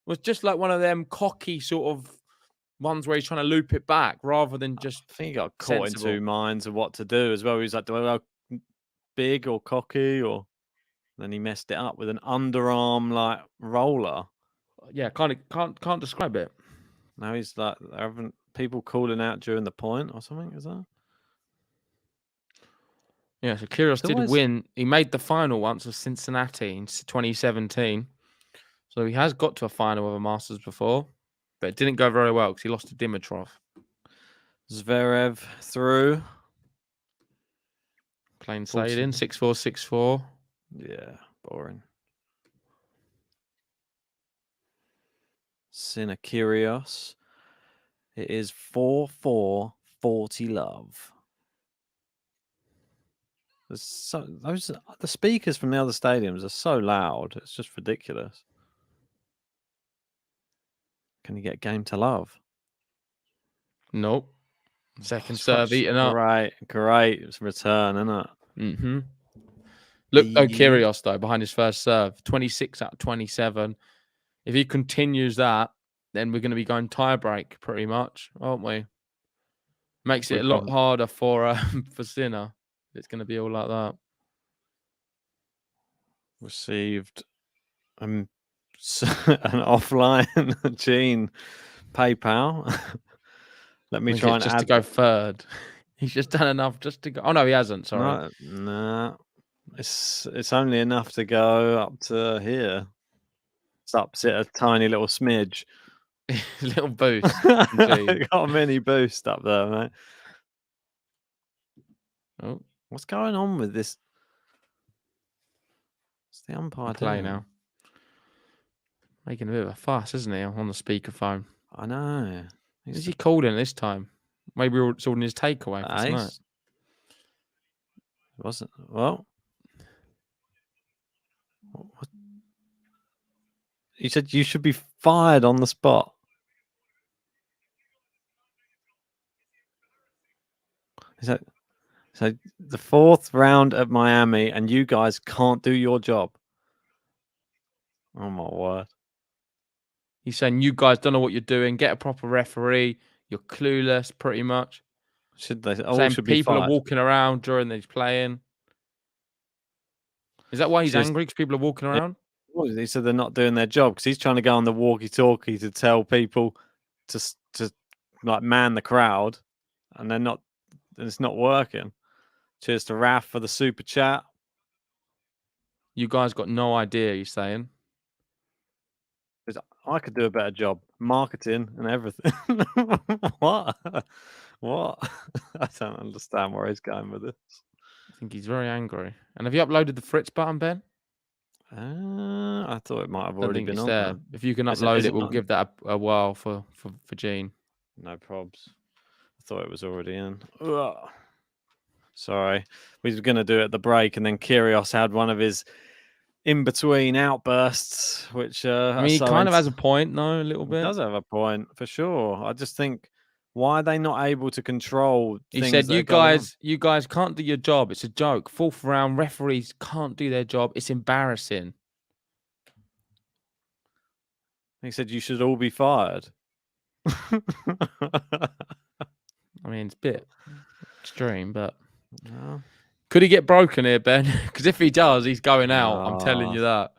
was just like one of them cocky sort of ones where he's trying to loop it back rather than just. I think he got caught sensible. in two minds of what to do as well. He was like, do I go big or cocky? Or then he messed it up with an underarm like roller. Yeah, can't describe it. Now he's like having people calling out during the point or something, is that? Yeah, so Kyrgios did always- win. He made the final once of Cincinnati in 2017. So he has got to a final of a Masters before, but it didn't go very well because he lost to Dimitrov. Zverev through. Plain sailing, 6-4, 6-4. Yeah, boring. Sinner Kyrgios. It is 4-4, 40 love. The speakers from the other stadiums are so loud. It's just ridiculous. Can you get game to love? Nope. Second serve eaten up. Great return, isn't it? Mm-hmm. Look, Kyrgios, though, behind his first serve, 26 out of 27. If he continues that, then we're going to be going tie-break pretty much, aren't we? Makes it a lot harder for Sinner. It's going to be all like that. Received an offline Gene PayPal. Let me try and just add to go third. He's just done enough just to go. Oh no, he hasn't. Sorry. No. It's only enough to go up to here. It's opposite a tiny little smidge. Little boost. Got a mini boost up there, mate. Oh, what's going on with this? What's the umpire play doing? now. Making a bit of a fuss, isn't he, on the speakerphone? I know. Is he calling this time? Maybe it's all in his takeaway for tonight. Ace. It wasn't. Well, what? He said you should be fired on the spot. So the 4th round at Miami, and you guys can't do your job. Oh my word! He's saying you guys don't know what you're doing. Get a proper referee. You're clueless, pretty much. Should they? All Saying should be people are fired. walking around during he's playing. Is that why he's angry? Because people are walking around? Well, he said they're not doing their job because he's trying to go on the walkie-talkie to tell people to like man the crowd, and they're not. And it's not working. Cheers to Raf for the super chat. You guys got no idea, you're saying? I could do a better job. Marketing and everything. What? What? I don't understand where he's going with this. I think he's very angry. And have you uploaded the Fritz button, Ben? I thought it might have I don't already think been it's on there. there. If you can Is upload it it, we'll not? give that a while for Gene. No probs. I thought it was already in. Ugh. Sorry. We were going to do it at the break, and then Kyrgios had one of his in-between outbursts, which I mean, he kind of has a point, no, a little He bit. does have a point, for sure. I just think, why are they not able to control He things said, that are going on? you guys can't do your job. It's a joke. 4th round, referees can't do their job. It's embarrassing. He said you should all be fired. I mean, it's a bit extreme, but No. could he get broken here, Ben? Because if he does, he's going out. I'm telling Ah. you that.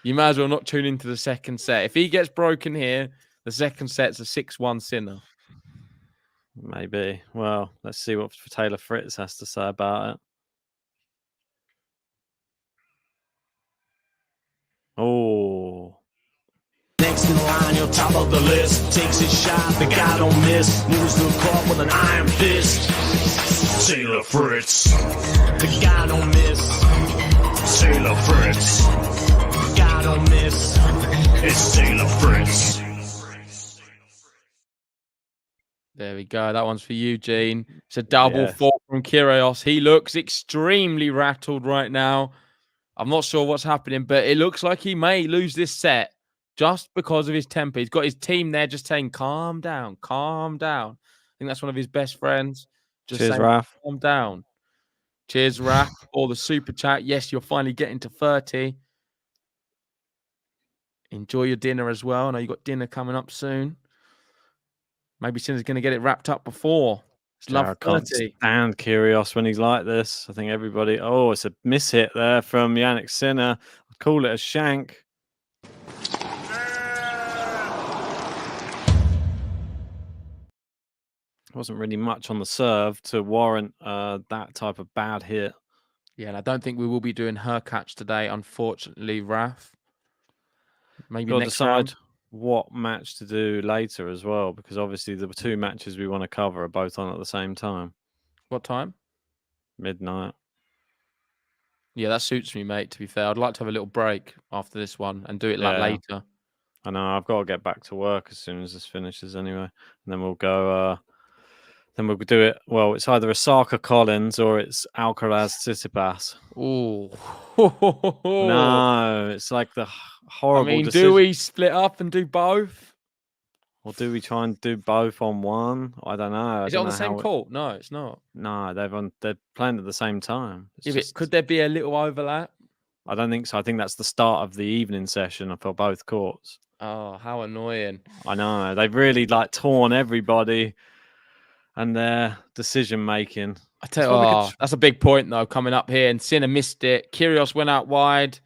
You might as well not tune into the second set. If he gets broken here, the second set's a 6-1 Sinner. Maybe. Well, let's see what Taylor Fritz has to say about it. Oh. Next in line, you're top of the list. Takes his shot, the guy don't miss. Moves to the court with an iron fist. Taylor Fritz. The guy don't miss. Taylor Fritz. The guy don't miss. It's Taylor Fritz. There we go. That one's for you, Gene. It's a double Yes. fault from Kyrgios. He looks extremely rattled right now. I'm not sure what's happening, but it looks like he may lose this set just because of his temper. He's got his team there just saying, calm down, calm down. I think that's one of his best friends. Just Cheers, saying, Raf. calm down. Cheers, Raf, or the super chat. Yes, you're finally getting to 30. Enjoy your dinner as well. I know you got dinner coming up soon. Maybe Sinner's going to get it wrapped up before. It's love Jared can't 30. stand Kyrgios when he's like this. I think everybody... Oh, it's a miss hit there from Jannik Sinner. I'd call it a shank. Wasn't really much on the serve to warrant that type of bad hit. Yeah, and I don't think we will be doing her catch today, unfortunately, Raf. Maybe Got to next decide round. what match to do later as well, because obviously the 2 matches we want to cover are both on at the same time. What time? Midnight. Yeah, that suits me, mate, to be fair. I'd like to have a little break after this one and do it like Yeah. later. I know, I've got to get back to work as soon as this finishes anyway. And then we'll go... Then we'll do it. Well, it's either Osaka Collins or it's Alcaraz Tsitsipas. Ooh. No, it's like the I horrible mean, decision. do we split up and do both? Or do we try and do both on one? I don't know. Is it on the same court? No, it's not. No, they're playing at the same time. It's If just- could there be a little overlap? I don't think so. I think that's the start of the evening session for both courts. Oh, how annoying. I know. They've really like torn everybody and their decision making. I tell you, That's what we could that's a big point though coming up here, and Sinner missed it. Kyrgios went out wide,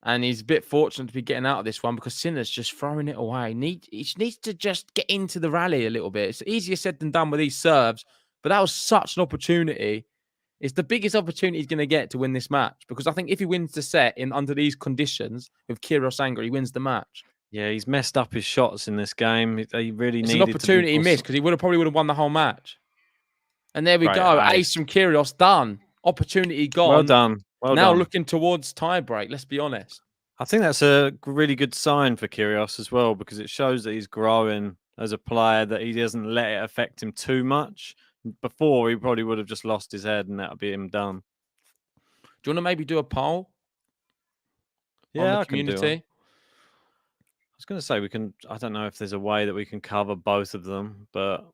and he's a bit fortunate to be getting out of this one because Sinner's just throwing it away. He needs to just get into the rally a little bit. It's easier said than done with these serves, but that was such an opportunity. It's the biggest opportunity he's going to get to win this match because I think if he wins the set in under these conditions with Kyrgios angry, he wins the match. Yeah, he's messed up his shots in this game. He really It's needed an opportunity he to be missed because he probably would have won the whole match. And there we Right, go. ace. Ace from Kyrgios, done. Opportunity gone. Well done. Well now done. looking towards tiebreak, let's be honest. I think that's a really good sign for Kyrgios as well because it shows that he's growing as a player that he doesn't let it affect him too much. Before, he probably would have just lost his head and that would be him done. Do you want to maybe do a poll on Yeah, the I can do one. community? I was going to say we can. I don't know if there's a way that we can cover both of them, but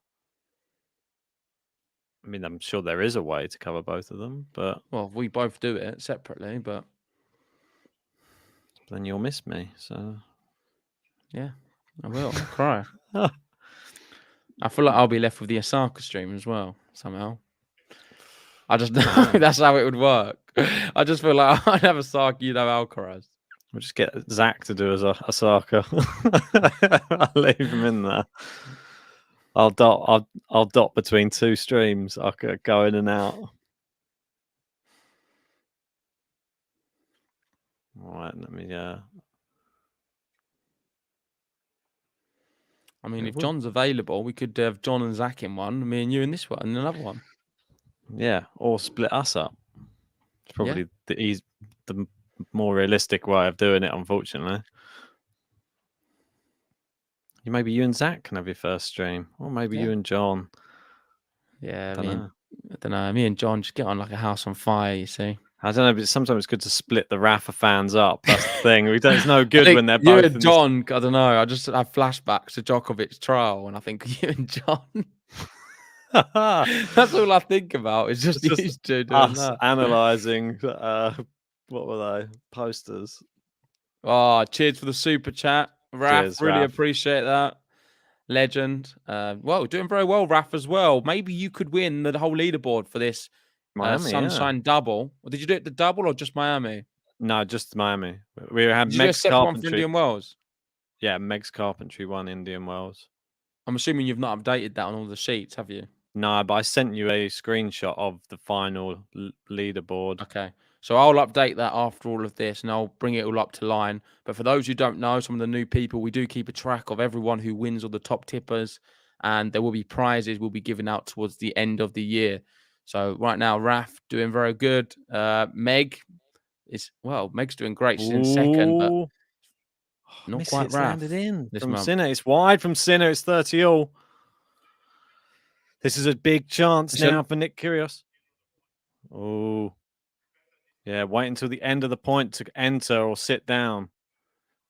I mean, I'm sure there is a way to cover both of them. But Well, we both do it separately, but then you'll miss me. So yeah, I will. I'll cry. I feel like I'll be left with the Osaka stream as well somehow. I just know that's how it would work. I just feel like I'd have Osaka, you'd have Alcaraz. we'll just get Zach to do as Osaka. I'll leave him in there. I'll dot between two streams. I could go in and out. All right, let me. I mean, if John's available, we could have John and Zach in one, me and you in this one, and another one. Yeah, or split us up. It's probably the more realistic way of doing it, unfortunately. Maybe you and Zach can have your first stream, or maybe you and John. Yeah, I don't know. Me and John just get on like a house on fire, you see. I don't know, but sometimes it's good to split the Rafa fans up. That's the thing. It's no good when they're you both. and John, I don't know. I just have flashbacks to Djokovic's trial, and I think you and John. That's all I think about. It's just these two doing us that. analysing. What were they? Posters. Oh, cheers for the super chat, Raf. Cheers, really Raf. appreciate that. Legend. Well, doing very well, Raf, as well. Maybe you could win the whole leaderboard for this Miami, Sunshine double. Or did you do it the double or just Miami? No, just Miami. We had Did you do a Megs separate one for Carpentry. Indian Wells? Yeah, Megs Carpentry won Indian Wells. I'm assuming you've not updated that on all the sheets, have you? No, but I sent you a screenshot of the final leaderboard. Okay. So I'll update that after all of this and I'll bring it all up to line. But for those who don't know, some of the new people, we do keep a track of everyone who wins all the top tippers. And there will be prizes we'll be giving out towards the end of the year. So right now, Raf doing very good. Meg's doing great. She's in second, but not quite Raf. Landed in this from month. Sinner. It's wide from Sinner. It's 30-all. This is a big chance now for Nick Kyrgios. Oh. Yeah, wait until the end of the point to enter or sit down.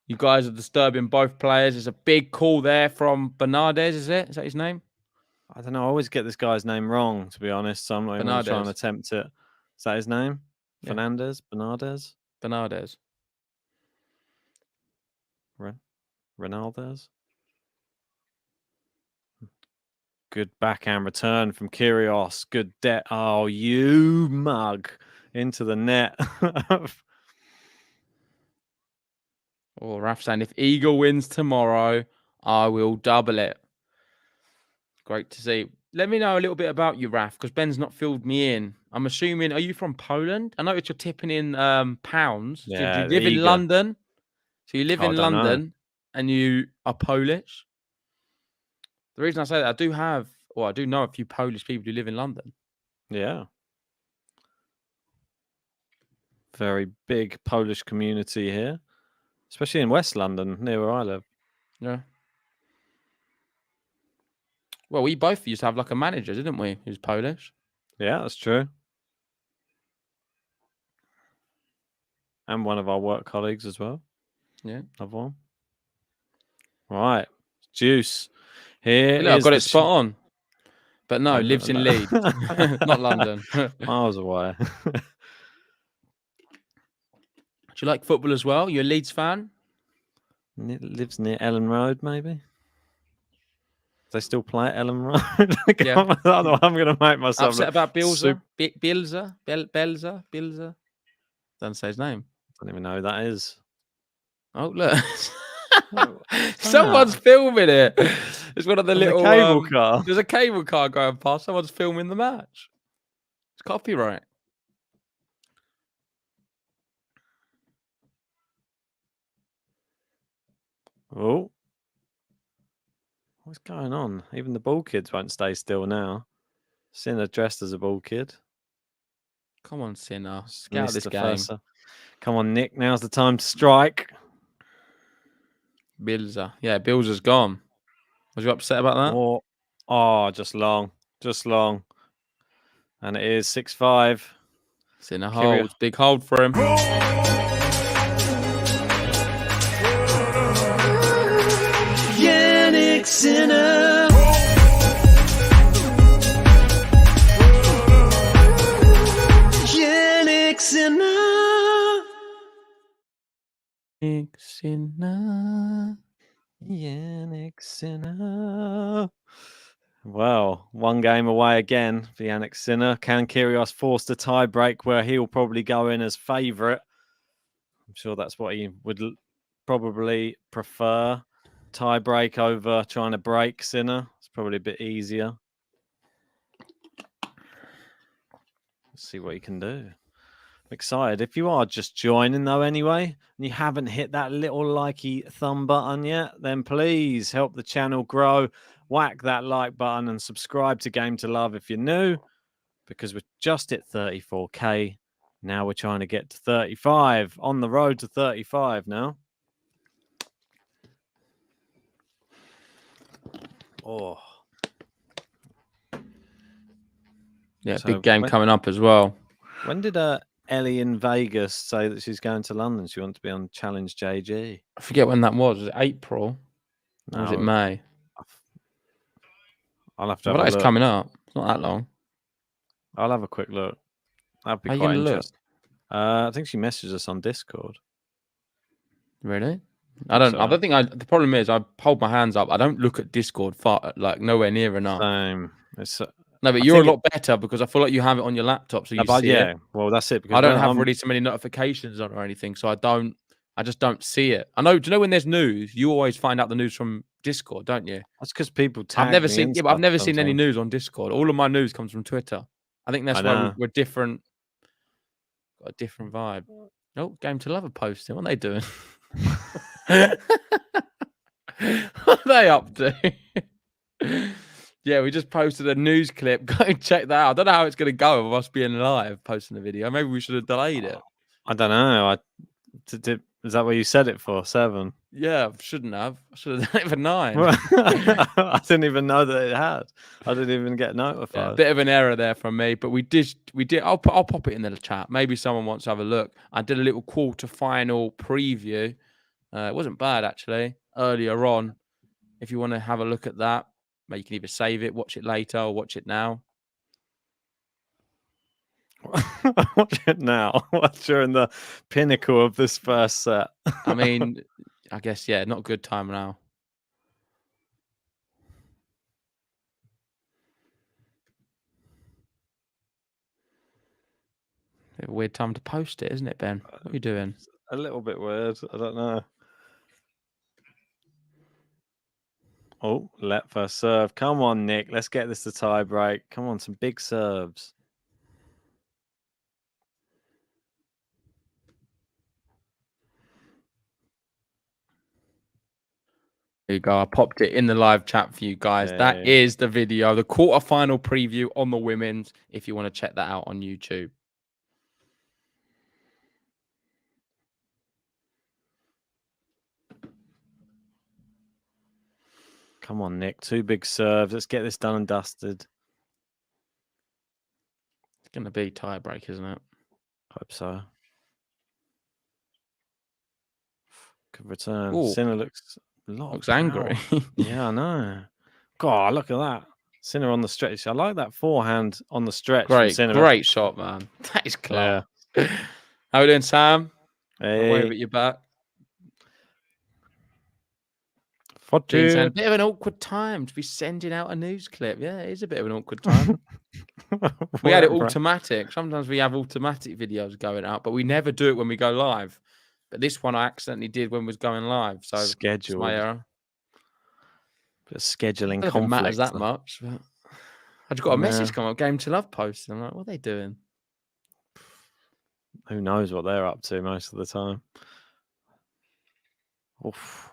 You guys are disturbing both players. There's a big call there from Bernardes, is it? Is that his name? I don't know. I always get this guy's name wrong, to be honest. So I'm not even going to try and attempt it. Is that his name? Yeah. Fernandez? Bernardes? Bernardes. Ronaldes? Good backhand return from Kyrgios. Good Oh, you mug. Into the net. Raf saying, if Eagle wins tomorrow, I will double it. Great to see. Let me know a little bit about you, Raf, because Ben's not filled me in. I'm assuming, are you from Poland? I noticed you're tipping in pounds. Yeah, do you live in London? So you live in London and you are Polish? The reason I say that, I do know a few Polish people who live in London. Yeah. Very big Polish community here, especially in West London, near where I live. Yeah. Well, we both used to have like a manager, didn't we? Who's Polish. Yeah, that's true. And one of our work colleagues as well. Yeah. Another one. Right. Juice. Here I've got it spot on. But no, lives in Leeds, not London. Miles away. Do you like football as well? You're a Leeds fan? Lives near Ellen Road, maybe? They still play at Ellen Road? Yeah. I'm going to make myself upset about Bilza? Bilza? Don't say his name. I don't even know who that is. Oh, look. Someone's filming it. It's one of the little cable car. There's a cable car going past. Someone's filming the match. It's copyright. Oh. What's going on? Even the ball kids won't stay still now. Sinner dressed as a ball kid. Come on, Sinner. Scout this game. Fursa. Come on, Nick. Now's the time to strike. Bilza. Yeah, Bilza's gone. Was you upset about that? Just long. And it is 6-5. It's in a hold. Big hold for him. Jannik Sinner. Jannik Sinner. Jannik Sinner. Well, one game away again for Jannik Sinner. Can Kyrgios force the tie break where he'll probably go in as favourite? I'm sure that's what he would probably prefer. Tie break over trying to break Sinner. It's probably a bit easier. Let's see what he can do. I'm excited. If you are just joining though anyway, and you haven't hit that little likey thumb button yet, then please help the channel grow. Whack that like button and subscribe to Game to Love if you're new, because we're just at 34k. Now we're trying to get to 35. On the road to 35 now. Oh. Yeah, So big game coming up as well. When did Ellie in Vegas say that she's going to London? She wants to be on Challenge JG. I forget when that was. Was it April? Or was it May? I'll have to have Well, a that is look. coming up. It's not that long. I'll have a quick look. That'd be How you quite gonna look? interesting. I think she messaged us on Discord. Really? I don't think the problem is I hold my hands up. I don't look at Discord like nowhere near enough. Same. It's No, but you're a lot better because I feel like you have it on your laptop, so you see it. Well, that's it. Because I don't have really so many notifications on or anything, so I just don't see it. I know. Do you know when there's news, you always find out the news from Discord, don't you? That's because people tag I've never me seen. in Yeah, but I've stuff never seen any sometimes. news on Discord. All of my news comes from Twitter. I think that's why we're different. Got a different vibe. Oh, Game to Love are posting. What are they doing? What are they up to? Yeah, we just posted a news clip. Go and check that out. I don't know how it's going to go with us being live posting the video. Maybe we should have delayed it. I don't know. Is that what you said it for? 7? Yeah, shouldn't have. I should have done it for 9. I didn't even know that it had. I didn't even get notified. Yeah, a bit of an error there from me, but we did. I'll pop it in the chat. Maybe someone wants to have a look. I did a little quarter-final preview. It wasn't bad actually. Earlier on, if you want to have a look at that, you can either save it, watch it later, or watch it now. Watch it now. During the pinnacle of this first set. I mean, I guess not a good time now. A weird time to post it, isn't it, Ben? What are you doing? A little bit weird. I don't know. Oh, let first serve. Come on, Nick. Let's get this to tie break. Come on, some big serves. There you go. I popped it in the live chat for you guys. That is the video, the quarterfinal preview on the women's, if you want to check that out on YouTube. Come on, Nick. 2 big serves. Let's get this done and dusted. It's going to be tie break, isn't it? Hope so. Good return. Ooh. Sinner looks angry. Yeah, I know. God, look at that. Sinner on the stretch. I like that forehand on the stretch. Great shot, man. That is clear. Yeah. How are you doing, Sam? Hey. Wave at your back. A bit of an awkward time to be sending out a news clip. Yeah, it is a bit of an awkward time. We had it automatic. Sometimes we have automatic videos going out, but we never do it when we go live. But this one I accidentally did when we was going live. So schedule. My error. Bit of scheduling conflict. It matters that much. But I just got a message come up, Game to Love posting. I'm like, what are they doing? Who knows what they're up to most of the time. Oof.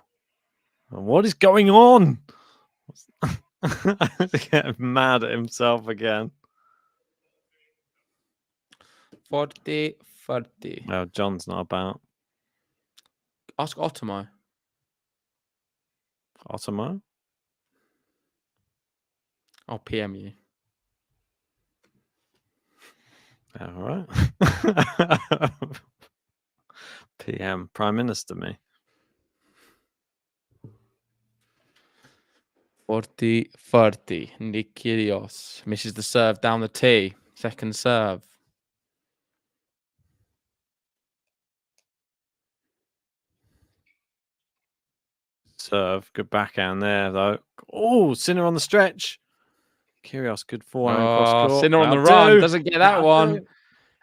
What is going on? I get mad at himself again. 40. Well, John's not about. Ask Otomo. Otomo? I'll PM you. All right. PM, Prime Minister me. 40-30. Nick Kyrgios misses the serve down the tee. Second serve. Serve. Good backhand there, though. Oh, Sinner on the stretch. Kyrgios, good forehand cross court. Sinner on the That'll run. do. Doesn't get that That'll one. do.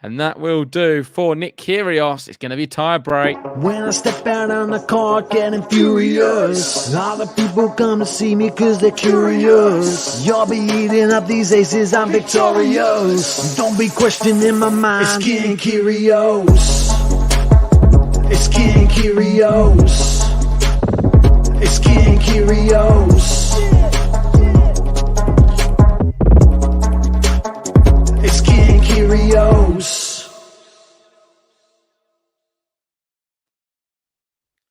And that will do for Nick Kyrgios. It's going to be tie break. When I step out on the court getting furious, all the people come to see me cause they're curious. You'll be eating up these aces, I'm victorious. Don't be questioning my mind, it's King Kyrgios. It's King Kyrgios. It's King Kyrgios. It's King Kyrgios.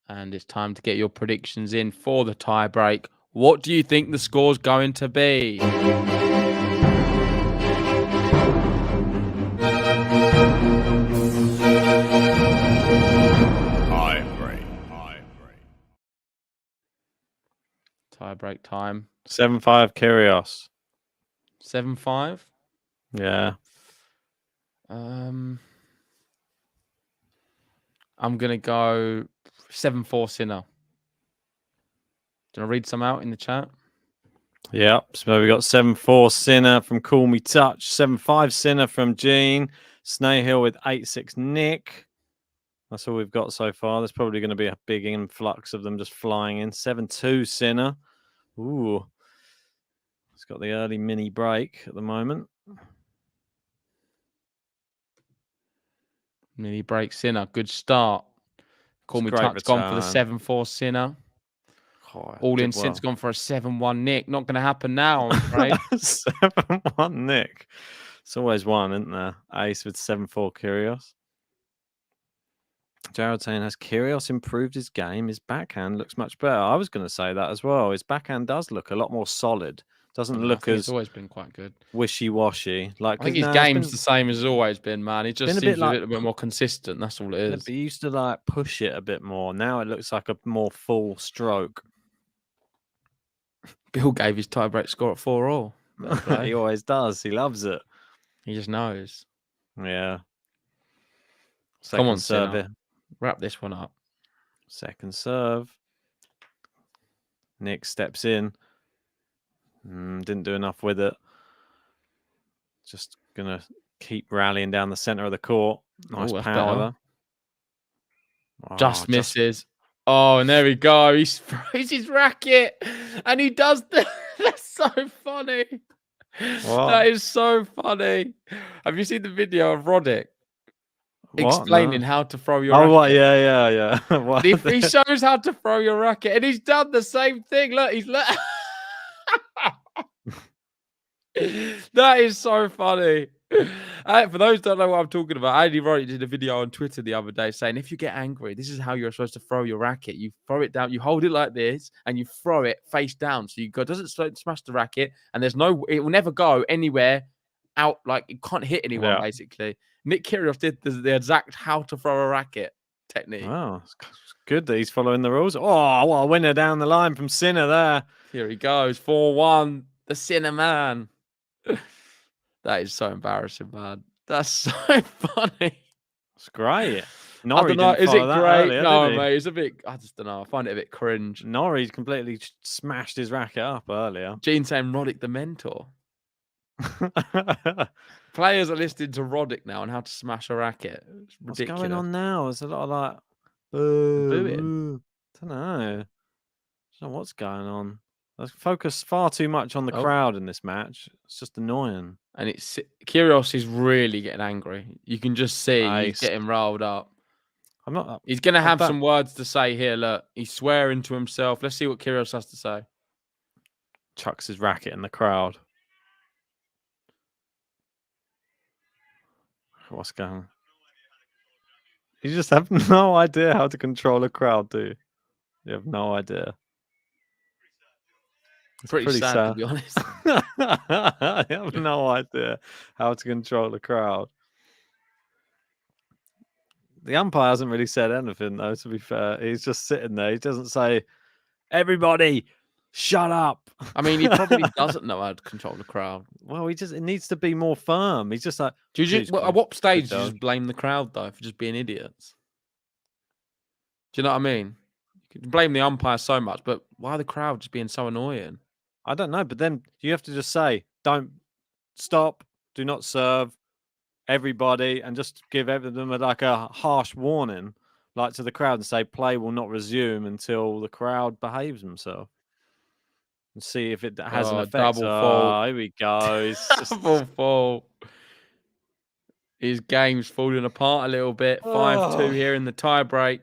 And it's time to get your predictions in for the tie break. What do you think the score's going to be? Tie break time. 7-5 Kyrgios. 7-5. Yeah. I'm gonna go 7-4 Sinner. Do you want to read some out in the chat? Yep. So we got 7-4 Sinner from Call Me Touch, 7-5 Sinner from Gene, Snahill with 8-6 Nick. That's all we've got so far. There's probably going to be a big influx of them just flying in. 7-2 Sinner. Ooh. It's got the early mini break at the moment. Mini break Sinner. Good start. Call Me Great Touch gone for the return. 7-4 Sinner. Oh, All in did since well. gone for a 7-1 Nick. Not going to happen now, I'm afraid. 7-1 Nick. It's always one, isn't there? Ace with 7-4 Kyrgios. Jared saying, has Kyrgios improved his game? His backhand looks much better. I was going to say that as well. His backhand does look a lot more solid. Doesn't Yeah, I look think as it's always been quite good. wishy-washy. Like, I think 'cause his now it's game's been- the same as it's always been, man. It just been a seems bit a like- little bit more consistent. That's all it Yeah, is. but he used to like push it a bit more. Now it looks like a more full stroke. Bill gave his tiebreak score at 4-all. Fair play. He always does. He loves it. He just knows. Yeah. Come on, Second serve. Sinner. Wrap this one up. Second serve. Nick steps in. Didn't do enough with it. Just gonna keep rallying down the center of the court. Nice that's power. better. Oh, Just misses. Oh, and there we go. He throws his racket and he does that. That's so funny. What? That is so funny. Have you seen the video of Roddick What? explaining No. how to throw your Oh, racket? what? Yeah. What? He shows how to throw your racket and he's done the same thing. Look, he's that is so funny. For those who don't know what I'm talking about, Andy Roddick did a video on Twitter the other day saying if you get angry, this is how you're supposed to throw your racket. You throw it down, you hold it like this, and you throw it face down. So you go, doesn't smash the racket, and it will never go anywhere out. Like it can't hit anyone, basically. Nick Kyrgios did the exact how to throw a racket technique. Wow, it's good that he's following the rules. Oh, what a winner down the line from Sinner there. Here he goes, 4-1, the Sinner man. That is so embarrassing, man. That's so funny. It's great. I Norrie don't know. didn't Is it follow that great? earlier, No, did he? mate. It's a bit. I just don't know. I find it a bit cringe. Norrie completely smashed his racket up earlier. Gene saying Roddick the mentor. Players are listening to Roddick now on how to smash a racket. It's What's ridiculous. going on now? There's a lot of like Booing. I don't know. What's going on. I focus far too much on the Oh. crowd in this match. It's just annoying. And it's Kyrgios is really getting angry. You can just see he's Nice. getting rolled up. I'm not. He's going to have don't- some words to say here. Look, he's swearing to himself. Let's see what Kyrgios has to say. Chucks his racket in the crowd. What's going on? You just have no idea how to control a crowd, do you? You have no idea. Pretty sad, to be honest. I have no idea how to control the crowd. The umpire hasn't really said anything, though, to be fair. He's just sitting there. He doesn't say, everybody, shut up. I mean, he probably doesn't know how to control the crowd. Well, it needs to be more firm. He's just like, Do you "Please, just, at come, what stage good do you dog." just blame the crowd, though, for just being idiots? Do you know what I mean? You can blame the umpire so much, but why the crowd just being so annoying? I don't know, but then you have to just say, don't stop, do not serve, everybody, and just give them like a harsh warning, like to the crowd, and say play will not resume until the crowd behaves himself, and see if it has an effect. Double fault. Here we go. It's just Double fault. His game's falling apart a little bit. 5-2 here in the tie-break.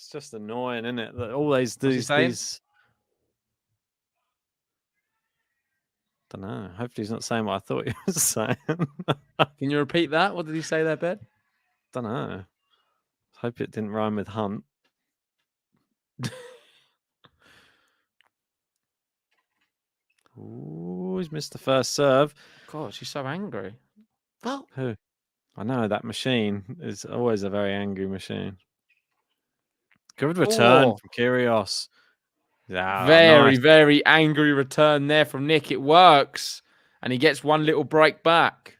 it's just annoying, isn't it? That all What's he saying? these. I don't know. Hopefully, he's not saying what I thought he was saying. Can you repeat that? What did he say there, Ben? Don't know. Hope it didn't rhyme with Hunt. Ooh, he's missed the first serve. Gosh, he's so angry. Well, Who? I know that machine is always a very angry machine. Good return from Kyrgios. Yeah, very, nice. very angry return there from Nick. It works. And he gets one little break back.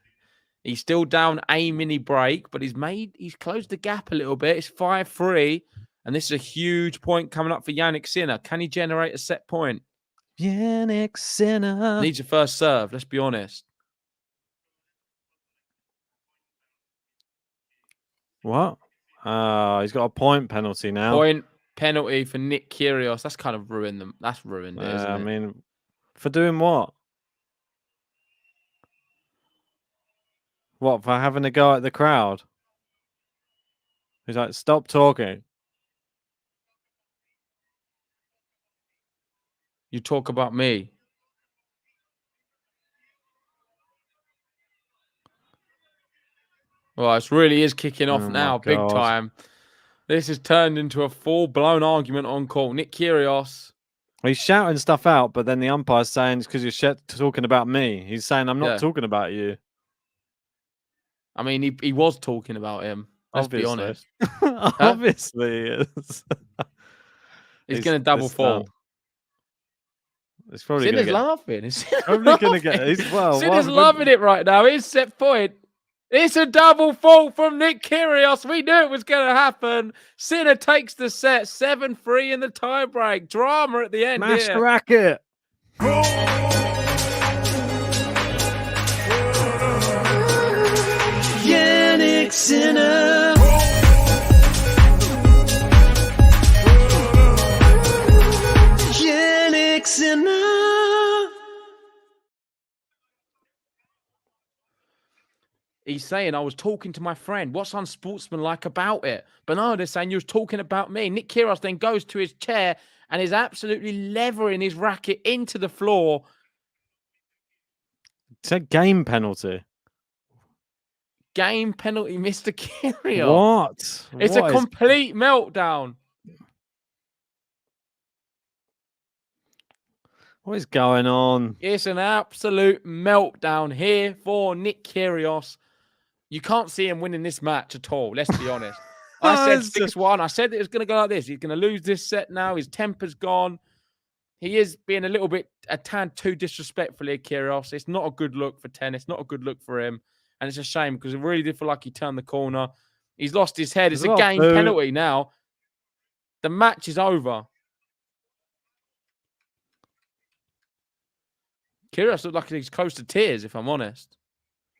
He's still down a mini break, but he's closed the gap a little bit. It's 5-3. And this is a huge point coming up for Jannik Sinner. Can he generate a set point? Jannik Sinner Needs a first serve, let's be honest. What? He's got a point penalty now. Point penalty for Nick Kyrgios. That's kind of ruined them. That's ruined it, isn't it? I mean, for doing what? What, for having a go at the crowd? He's like, stop talking. You talk about me. Well, it really is kicking off now, big time. This has turned into a full-blown argument on call. Nick Kyrgios. He's shouting stuff out, but then the umpire's saying it's because you're talking about me. He's saying, I'm not talking about you. I mean, he was talking about him. Let's be honest. Obviously he is. He's going to double fall. It's probably Sinner's laughing. Probably going to get. Sinner's loving it right now. It's set point. It's a double fault from Nick Kyrgios. We knew it was going to happen. Sinner takes the set. 7-3 in the tiebreak. Drama at the end. Smash the racket. Jannik Sinner. Jannik Sinner. He's saying, I was talking to my friend. What's unsportsmanlike about it? But no, they're saying you was talking about me. Nick Kyrgios then goes to his chair and is absolutely levering his racket into the floor. It's a game penalty. Game penalty, Mr. Kyrgios. What? It's a complete meltdown. What is going on? It's an absolute meltdown here for Nick Kyrgios. You can't see him winning this match at all, let's be honest. I said 6-1. I said it was going to go like this. He's going to lose this set now. His temper's gone. He is being a tad too disrespectful here, Kyrgios. It's not a good look for tennis. Not a good look for him. And it's a shame because it really did feel like he turned the corner. He's lost his head. It's a game penalty now. The match is over. Kyrgios looked like he's close to tears, if I'm honest.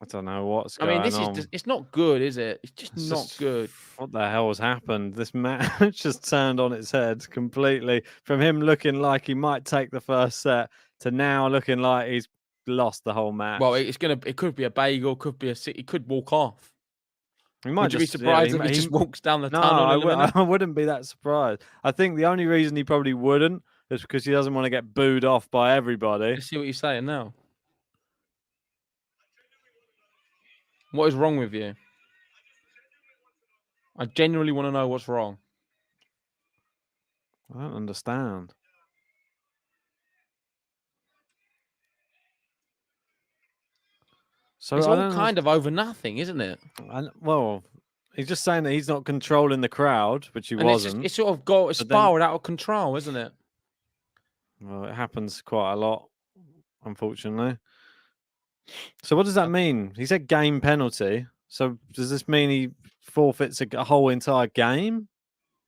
I don't know what's going on. This is just—it's not good, is it? It's just not good. What the hell has happened? This match just turned on its head completely. From him looking like he might take the first set to now looking like he's lost the whole match. Well, it could be a bagel, could be he could walk off. He might Would you be surprised if he just walks down the tunnel? I wouldn't be that surprised. I think the only reason he probably wouldn't is because he doesn't want to get booed off by everybody. Let's see what you're saying now. What is wrong with you? I genuinely want to know what's wrong. I don't understand. So It's I all don't kind of over nothing, isn't it? well, he's just saying that he's not controlling the crowd, which he And wasn't. it's sort of got But then- spiraled out of control, isn't it? Well, it happens quite a lot, unfortunately. So what does that mean? He said game penalty. So does this mean he forfeits a whole entire game?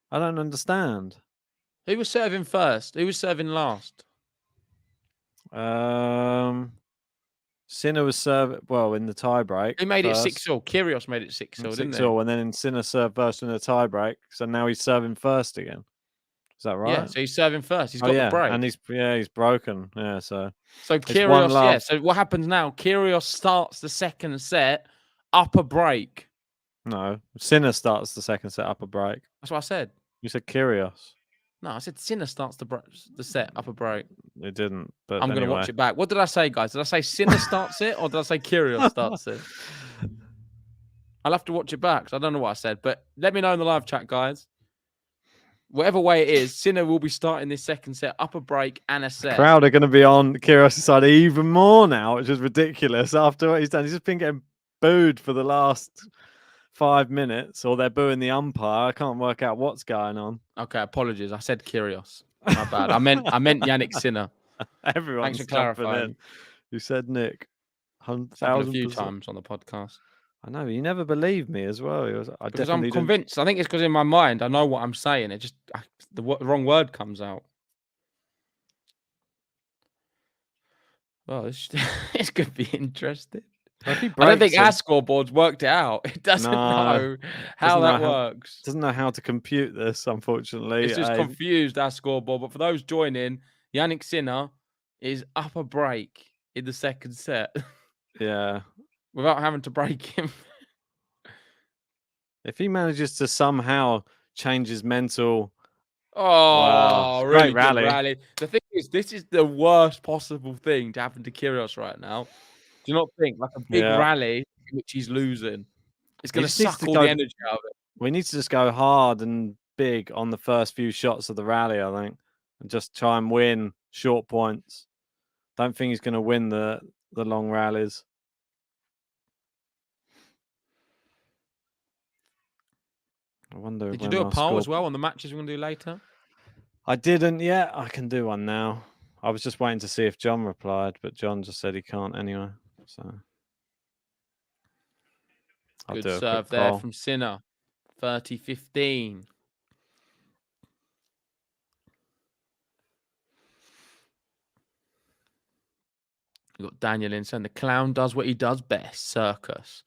I don't understand. Who was serving first? Who was serving last? Sinner was serving in the tiebreak. Who made it first. 6-all? Kyrgios made it 6-all, didn't he? 6-all, and then Sinner served first in the tiebreak. So now he's serving first again. Is that right? Yeah, so he's serving first. He's got the break. And he's broken. Yeah, so Kyrgios, yeah. So what happens now? Kyrgios starts the second set up a break. No, Sinner starts the second set up a break. That's what I said. You said Kyrgios. No, I said Sinner starts the set up a break. It didn't. But I'm going to watch it back. What did I say, guys? Did I say Sinner starts it or did I say Kyrgios starts it? I'll have to watch it back. I don't know what I said, but let me know in the live chat, guys. Whatever way it is, Sinner will be starting this second set up a break and a set. Crowd are going to be on Kyrgios' side even more now, which is ridiculous. After what he's done, he's just been getting booed for the last 5 minutes, or they're booing the umpire. I can't work out what's going on. Okay, apologies. I said Kyrgios. My bad. I meant Jannik Sinner. Everyone's Thanks for clarifying. You said Nick. It's happened a few times on the podcast. I know, you never believed me as well. Because I'm convinced. I think it's because in my mind I know what I'm saying. It just the wrong word comes out. Well, it's going to be interesting. I don't think our scoreboard's worked it out. It doesn't know how that works. Doesn't know how to compute this, unfortunately. It's just confused, our scoreboard. But for those joining, Jannik Sinner is up a break in the second set. Yeah. Without having to break him. If he manages to somehow change his mental... Oh, really great good rally. The thing is, this is the worst possible thing to happen to Kyrgios right now. Do you not think? Like a big rally in which he's losing. It's going to suck all the energy out of it. We need to just go hard and big on the first few shots of the rally, I think. And just try and win short points. Don't think he's going to win the long rallies. I wonder. Did you do a poll as well on the matches we're going to do later? I didn't yet. I can do one now. I was just waiting to see if John replied, but John just said he can't anyway. So I'll Good do a serve quick there poll. from Sinner. 30-15. You've got Daniel in saying the clown does what he does best, circus.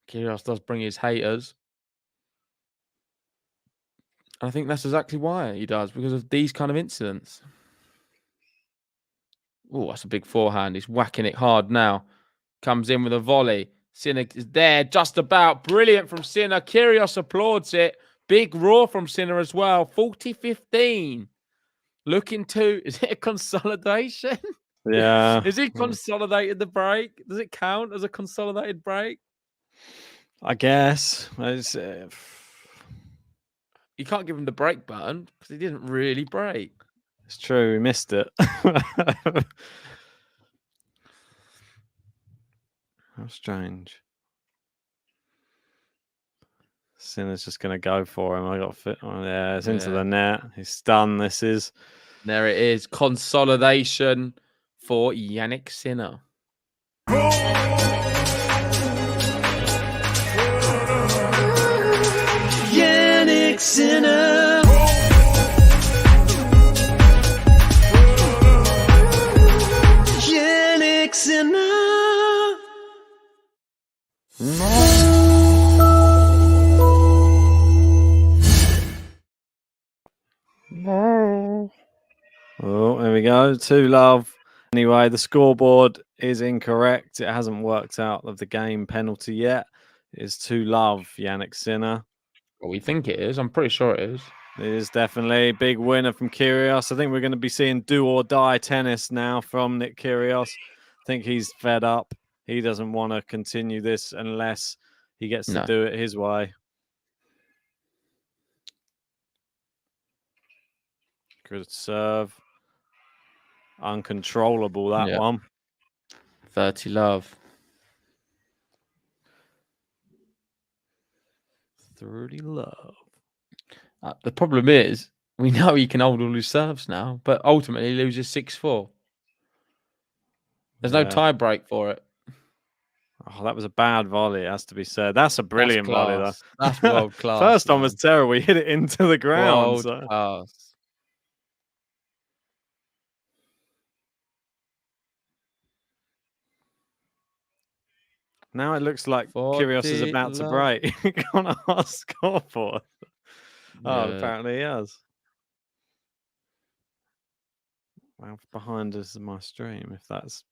Kyrgios does bring his haters. And I think that's exactly why he does, because of these kind of incidents. Oh, that's a big forehand. He's whacking it hard now. Comes in with a volley. Sinner is there, just about. Brilliant from Sinner. Kyrgios applauds it. Big roar from Sinner as well. 40-15. Looking to, is it a consolidation? Yeah. Is he consolidated the break? Does it count as a consolidated break? I guess. It's, You can't give him the break button because he didn't really break. It's true. We missed it. How strange. Sinner's just going to go for him. I got fit. Oh, yeah, it's into the net. He's stunned. This is. There it is. Consolidation for Jannik Sinner. Jannik Sinner. Jannik Sinner. Oh, there we go. 2-love. Anyway, the scoreboard is incorrect. It hasn't worked out of the game penalty yet. It is 2-love, Jannik Sinner. Well, we think it is. I'm pretty sure it is. It is definitely a big winner from Kyrgios. I think we're going to be seeing do or die tennis now from Nick Kyrgios. I think he's fed up. He doesn't want to continue this unless he gets to do it his way. Good serve. Uncontrollable, that one. 30-love. with Rudy Love. The problem is, we know he can hold all his serves now, but ultimately he loses 6-4. There's no tie break for it. Oh, that was a bad volley, it has to be said. That's a brilliant volley, though. That's world class. First one was terrible. He hit it into the ground. World class. Now it looks like For Kyrgios is the about to love. break on our scoreboard. Oh, Yeah. apparently he has. Well, behind us is my stream, if that's...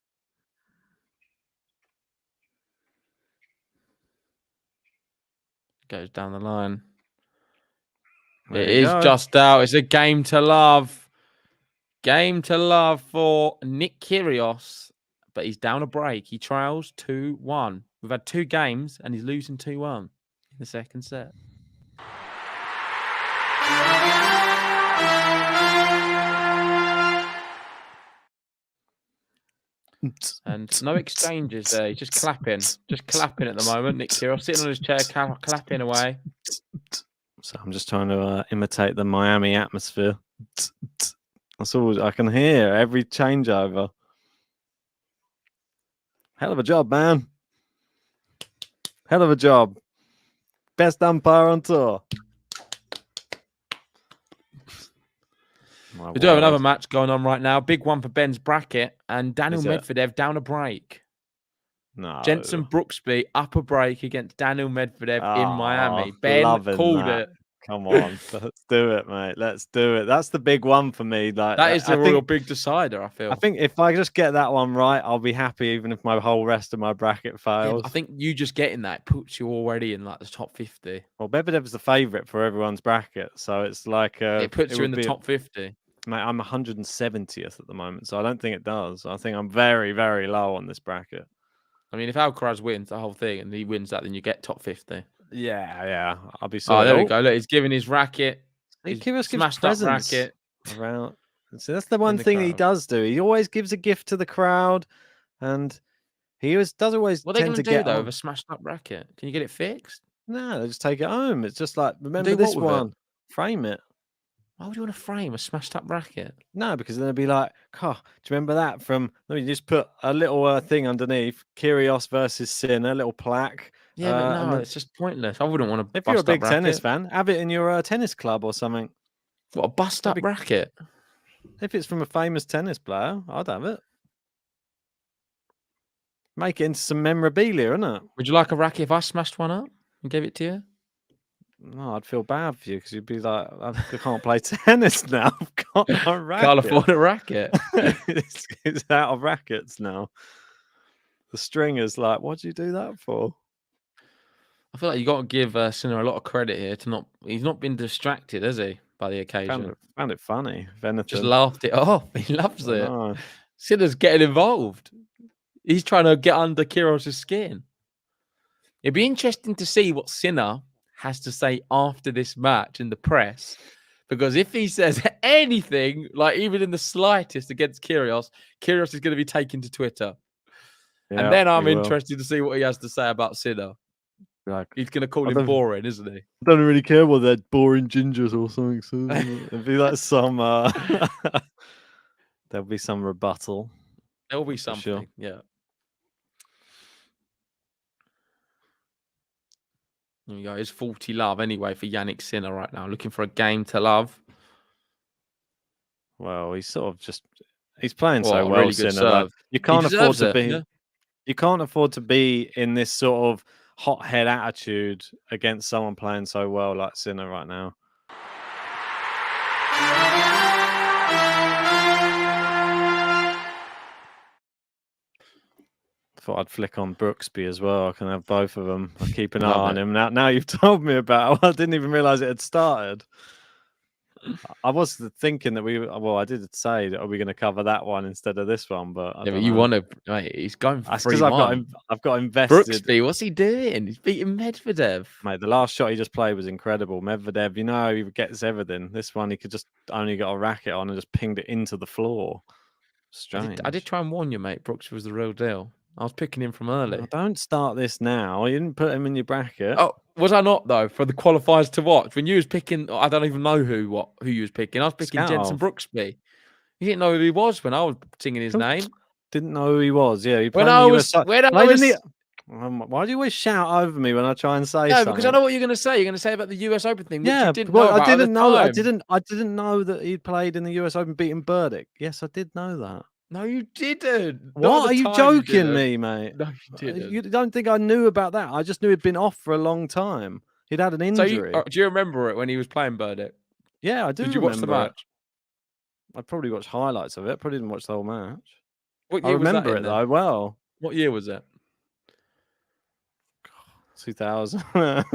Goes down the line. There It you is go. just out. It's a game to love. Game to love for Nick Kyrgios, but he's down a break. He trails 2-1. We've had 2 games, and he's losing 2-1 in the second set. And no exchanges there. He's just clapping. Just clapping at the moment. Nick Kyrgios sitting on his chair, clapping away. So I'm just trying to imitate the Miami atmosphere. That's all I can hear. Every changeover. Hell of a job, man. Hell of a job. Best umpire on tour. We do have another match going on right now. Big one for Ben's bracket. And Daniel Is it? Medvedev down a break. No. Jensen Brooksby up a break against Daniel Medvedev in Miami. Ben loving called that. it. Come on. Let's do it, mate. Let's do it. That's the big one for me. Like That is the I real think, big decider, I feel. I think if I just get that one right, I'll be happy even if my whole rest of my bracket Yeah, fails. I think you just getting that puts you already in like the top 50. Well, Medvedev's the favourite for everyone's bracket. So it's like... It puts you in would the be top 50. Mate, I'm 170th at the moment, so I don't think it does. I think I'm very, very low on this bracket. I mean, if Alcaraz wins the whole thing and he wins that, then you get top 50. Yeah. I'll be Oh, sorry. there we go. Look, he's giving his racket. His Kyrgios gives smashed up presents racket. around. So that's the one the thing that he crowd. does do. He always gives a gift to the crowd, and he does always What are they tend going to to do, get though, on. with a smashed up racket? Can you get it fixed? No, they just take it home. It's just like, remember Do this what with it? one? Frame it. Why would you want to frame a smashed up racket? No, because then they'd be like, oh, do you remember that from... No, you just put a little thing underneath, Kyrgios versus Sinner, a little plaque. Yeah, but and no, then- it's just pointless. I wouldn't want to If you're a bust big up tennis racket. fan, have it in your tennis club or something. What, a bust up That'd be- racket? If it's from a famous tennis player, I'd have it. Make it into some memorabilia, innit? Would you like a racket if I smashed one up and gave it to you? No, I'd feel bad for you because you'd be like, I can't play tennis now. I've got a racket. Can't afford a racket. it's out of rackets now. The stringer's like, what'd you do that for? I feel like you got to give Sinner a lot of credit here to not. He's not been distracted, has he, by the occasion? Found it funny. If anything. Just laughed it off. He loves I it. know. Sinner's getting involved. He's trying to get under Kyrgios' skin. It'd be interesting to see what Sinner has to say after this match in the press, because if he says anything, like even in the slightest against Kyrgios, Kyrgios is going to be taken to Twitter. Yeah, And then I'm he will. interested to see what he has to say about Sinner. Like, He's going to call I him don't- boring, isn't he? I don't really care what they're boring gingers or something. So it'd be like some. There'll be some rebuttal. There'll be For something. sure. Yeah. There you go. It's 40 love anyway for Jannik Sinner right now. Looking for a game to love. Well, he's sort of just. He's playing Oh, so a well, really good Sinner. Like, serve. you can't afford deserves to it, be. yeah. You can't afford to be in this sort of hothead attitude against someone playing so well like Sinner right now. Thought I'd flick on Brooksby as well. I can have both of them. I keep an eye Love on it. him. Now you've told me about it. I didn't even realise it had started. I was thinking that I did say that are we going to cover that one instead of this one, but I Yeah, don't but you know. want to. Mate, he's going for That's 3 because I've got invested. Brooksby, what's he doing? He's beating Medvedev. Mate, the last shot he just played was incredible. Medvedev, he gets everything. This one, he could just only got a racket on and just pinged it into the floor. Strange. I did try and warn you, mate. Brooks was the real deal. I was picking him from early. Oh, don't start this now. You didn't put him in your bracket. Oh, was I not though? For the qualifiers to watch, when you was picking, I don't even know who you was picking. I was picking Jensen Scout. Brooksby. You didn't know who he was when I was singing his name. Didn't know who he was. Yeah, he played When in I the was, US. when I Played in was, the. Why do you always shout over me when I try and say no, something? because I know what you're going to say. You're going to say about the US Open thing, which Yeah, you didn't well, know about I didn't at the know. time. I didn't know that he played in the US Open beating Burdick. Yes, I did know that. No, you didn't. Not at What? the Are you time joking didn't. me, mate? No, you didn't. You don't think I knew about that? I just knew he'd been off for a long time. He'd had an So injury. do you remember it when he was playing Burdick? Yeah, I do. Did you watch the remember it. match? I probably watched highlights of it. Probably didn't watch the whole match. What I year was that remember in it then? though well. What year was it? 2000. Was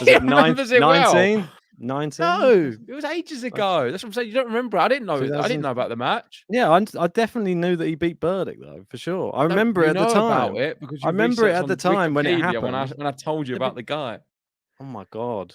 He it remembers it well. 19? 19? No, it was ages ago. That's what I'm saying. You don't remember. I didn't know. I didn't know about the match. Yeah, I definitely knew that he beat Burdick though, for sure. I remember you it at the know time. about it because I remember it at the time when it happened. When I told you about the guy. Oh my god.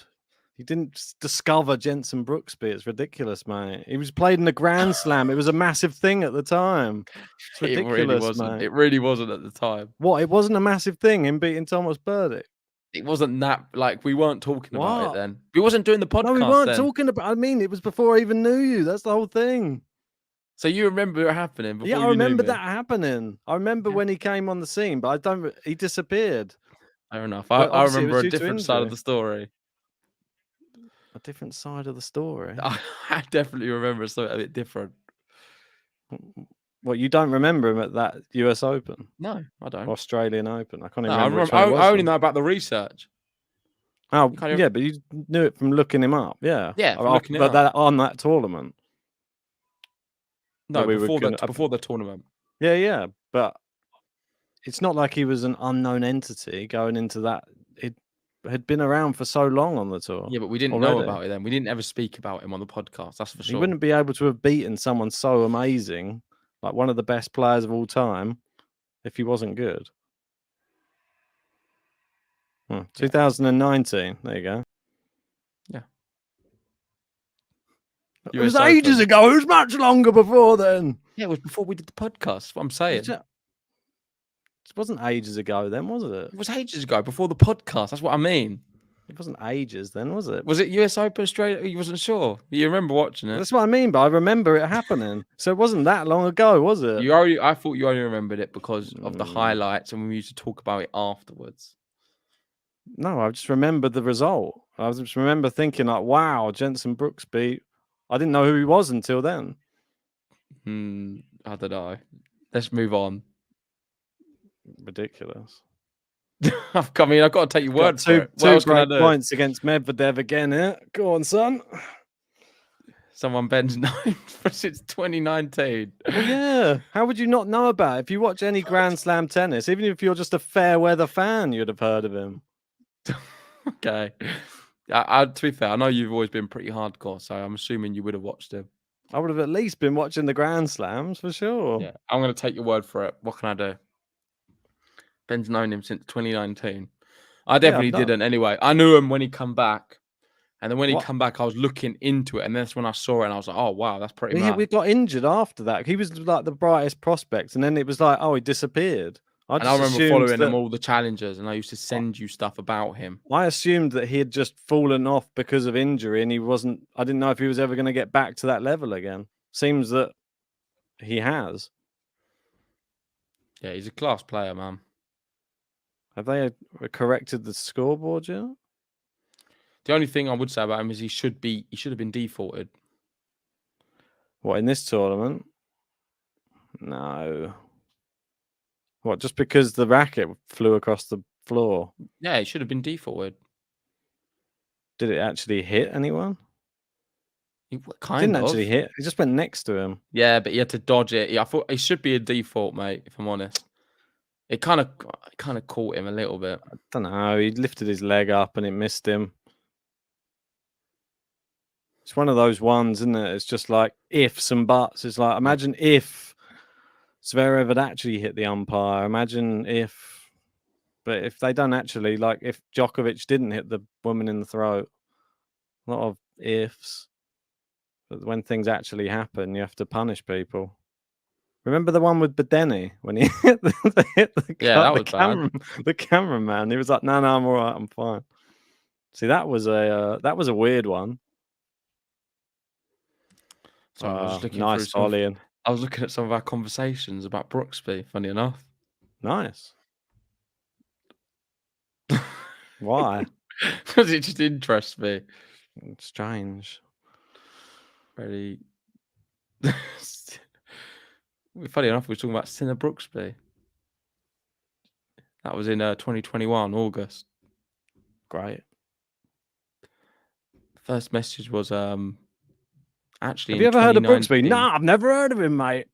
You didn't discover Jensen Brooksby. It's ridiculous, mate. He was played in a Grand Slam. It was a massive thing at the time. It's ridiculous, It really wasn't. mate. It really wasn't at the time. What? It wasn't a massive thing, him beating Thomas Burdick. It wasn't that, like, we weren't talking about What? it then. We wasn't doing the podcast. No, we weren't then. talking about. I mean, it was before I even knew you. That's the whole thing. So you remember it happening before Yeah, I you remember knew me? that happening. I remember when he came on the scene, but I don't. He disappeared. Fair enough. But I obviously it remember was a due to different side of injury. the story. A different side of the story. I definitely remember something a bit different. Well, you don't remember him at that US Open, No, I don't. Australian Open. I can't even No, remember. Which one it was I only then. know about the research. Oh, can't even- yeah, but you knew it from looking him up. Yeah, Yeah, from Oh, looking it but up. that on that tournament. No, we were before gonna- before the tournament. Yeah, but it's not like he was an unknown entity going into that. It had been around for so long on the tour. Yeah, but we didn't know already. about it then. We didn't ever speak about him on the podcast. That's for He sure. wouldn't be able to have beaten someone so amazing, like one of the best players of all time, if he wasn't good. 2019. There you go. Yeah. It was US ages Open. ago. It was much longer before then. Yeah, it was before we did the podcast. That's what I'm saying. It wasn't ages ago then, was it? It was ages ago, before the podcast. That's what I mean. It wasn't ages then, was it? Was it US Open Australia? You wasn't sure. You remember watching it? That's what I mean, but I remember it happening. So it wasn't that long ago, was it? I thought you only remembered it because of the highlights and we used to talk about it afterwards. No, I just remembered the result. I just remember thinking like, wow, Jensen Brooksby. I didn't know who he was until then. I don't know. Let's move on. Ridiculous. I mean, I've got to take your word for it. What Two else can I great do? points against Medvedev again here. Go on, son. Someone Ben's known for since 2019. Well, yeah. How would you not know about it? If you watch any Grand Slam tennis, even if you're just a fair weather fan, you'd have heard of him. Okay. To be fair, I know you've always been pretty hardcore, so I'm assuming you would have watched him. I would have at least been watching the Grand Slams for sure. Yeah, I'm going to take your word for it. What can I do? Ben's known him since 2019. I definitely didn't anyway. I knew him when he come back. And then when he come back, I was looking into it. And that's when I saw it and I was like, oh, wow, that's pretty mad. We got injured after that. He was like the brightest prospect. And then it was like, oh, he disappeared. I remember following him all the challenges, and I used to send you stuff about him. I assumed that he had just fallen off because of injury, and I didn't know if he was ever going to get back to that level again. Seems that he has. Yeah, he's a class player, man. Have they corrected the scoreboard yet? The only thing I would say about him is he should have been defaulted. What, in this tournament? No. What, just because the racket flew across the floor? Yeah, he should have been defaulted. Did it actually hit anyone? He Didn't actually hit. It just went next to him. Yeah, but he had to dodge it. Yeah, I thought it should be a default, mate, if I'm honest. It kind of caught him a little bit. I don't know. He lifted his leg up and it missed him. It's one of those ones, isn't it? It's just like ifs and buts. It's like, imagine if Zverev had actually hit the umpire. Imagine if, but if they don't actually, like if Djokovic didn't hit the woman in the throat, a lot of ifs. But when things actually happen, you have to punish people. Remember the one with Bedeni when he hit that was bad. the cameraman? He was like, "No, I'm all right, I'm fine." See, that was a weird one. So I was just looking nice through some. volleying. I was looking at some of our conversations about Brooksby. Funny enough. Nice. Why? Because it just interests me. Strange. Very. Funny enough, we were talking about Sinner Brooksby. That was in 2021 August. Great. First message was actually. Have you ever heard of Brooksby? 2019. No, I've never heard of him, mate.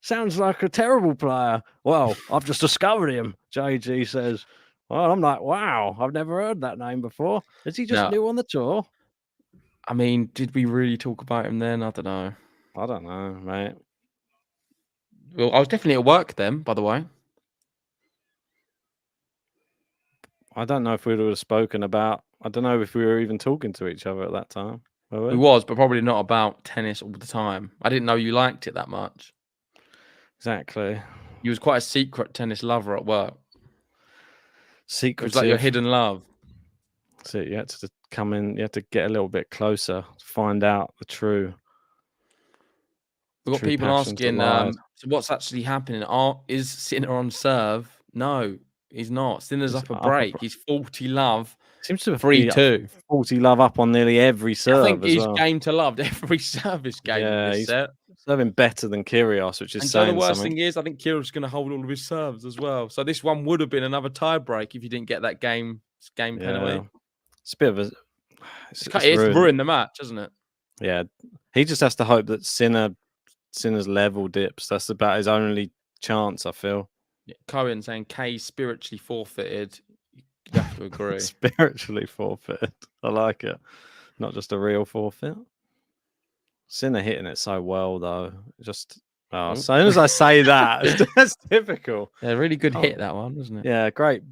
Sounds like a terrible player. Well, I've just discovered him. JG says. Well, I'm like, wow, I've never heard that name before. Is he just No. new on the tour? I mean, did we really talk about him then? I don't know. I don't know, mate. Well, I was definitely at work then, by the way. I don't know if we would have spoken about. I don't know if we were even talking to each other at that time. Were we? We was, but probably not about tennis all the time. I didn't know you liked it that much. Exactly. You was quite a secret tennis lover at work. It Secret. was like your hidden love. So you had to come in. You had to get a little bit closer to find out the true. We've got True people passion to asking, lies. so what's actually happening? Is Sinner on serve? No, he's not. Sinner's He's up a up a break. br- He's 40 love. Seems to have 3-2. 40 love up on nearly every serve. I think as he's well. game to love every service game in this he's set. serving better than Kyrgios, which is And so the saying worst something. thing is, I think Kyrgios is going to hold all of his serves as well. So this one would have been another tie break if you didn't get that game penalty. It's a bit of a. It's ruined the match, hasn't it? Yeah, he just has to hope that Sinner's level dips. That's about his only chance, I feel. Yeah. Cohen saying K spiritually forfeited. You have to agree. Spiritually forfeited. I like it. Not just a real forfeit. Sinner hitting it so well, though. Just as soon as I say that, that's typical. Yeah, really good hit, that one, wasn't it? Yeah, great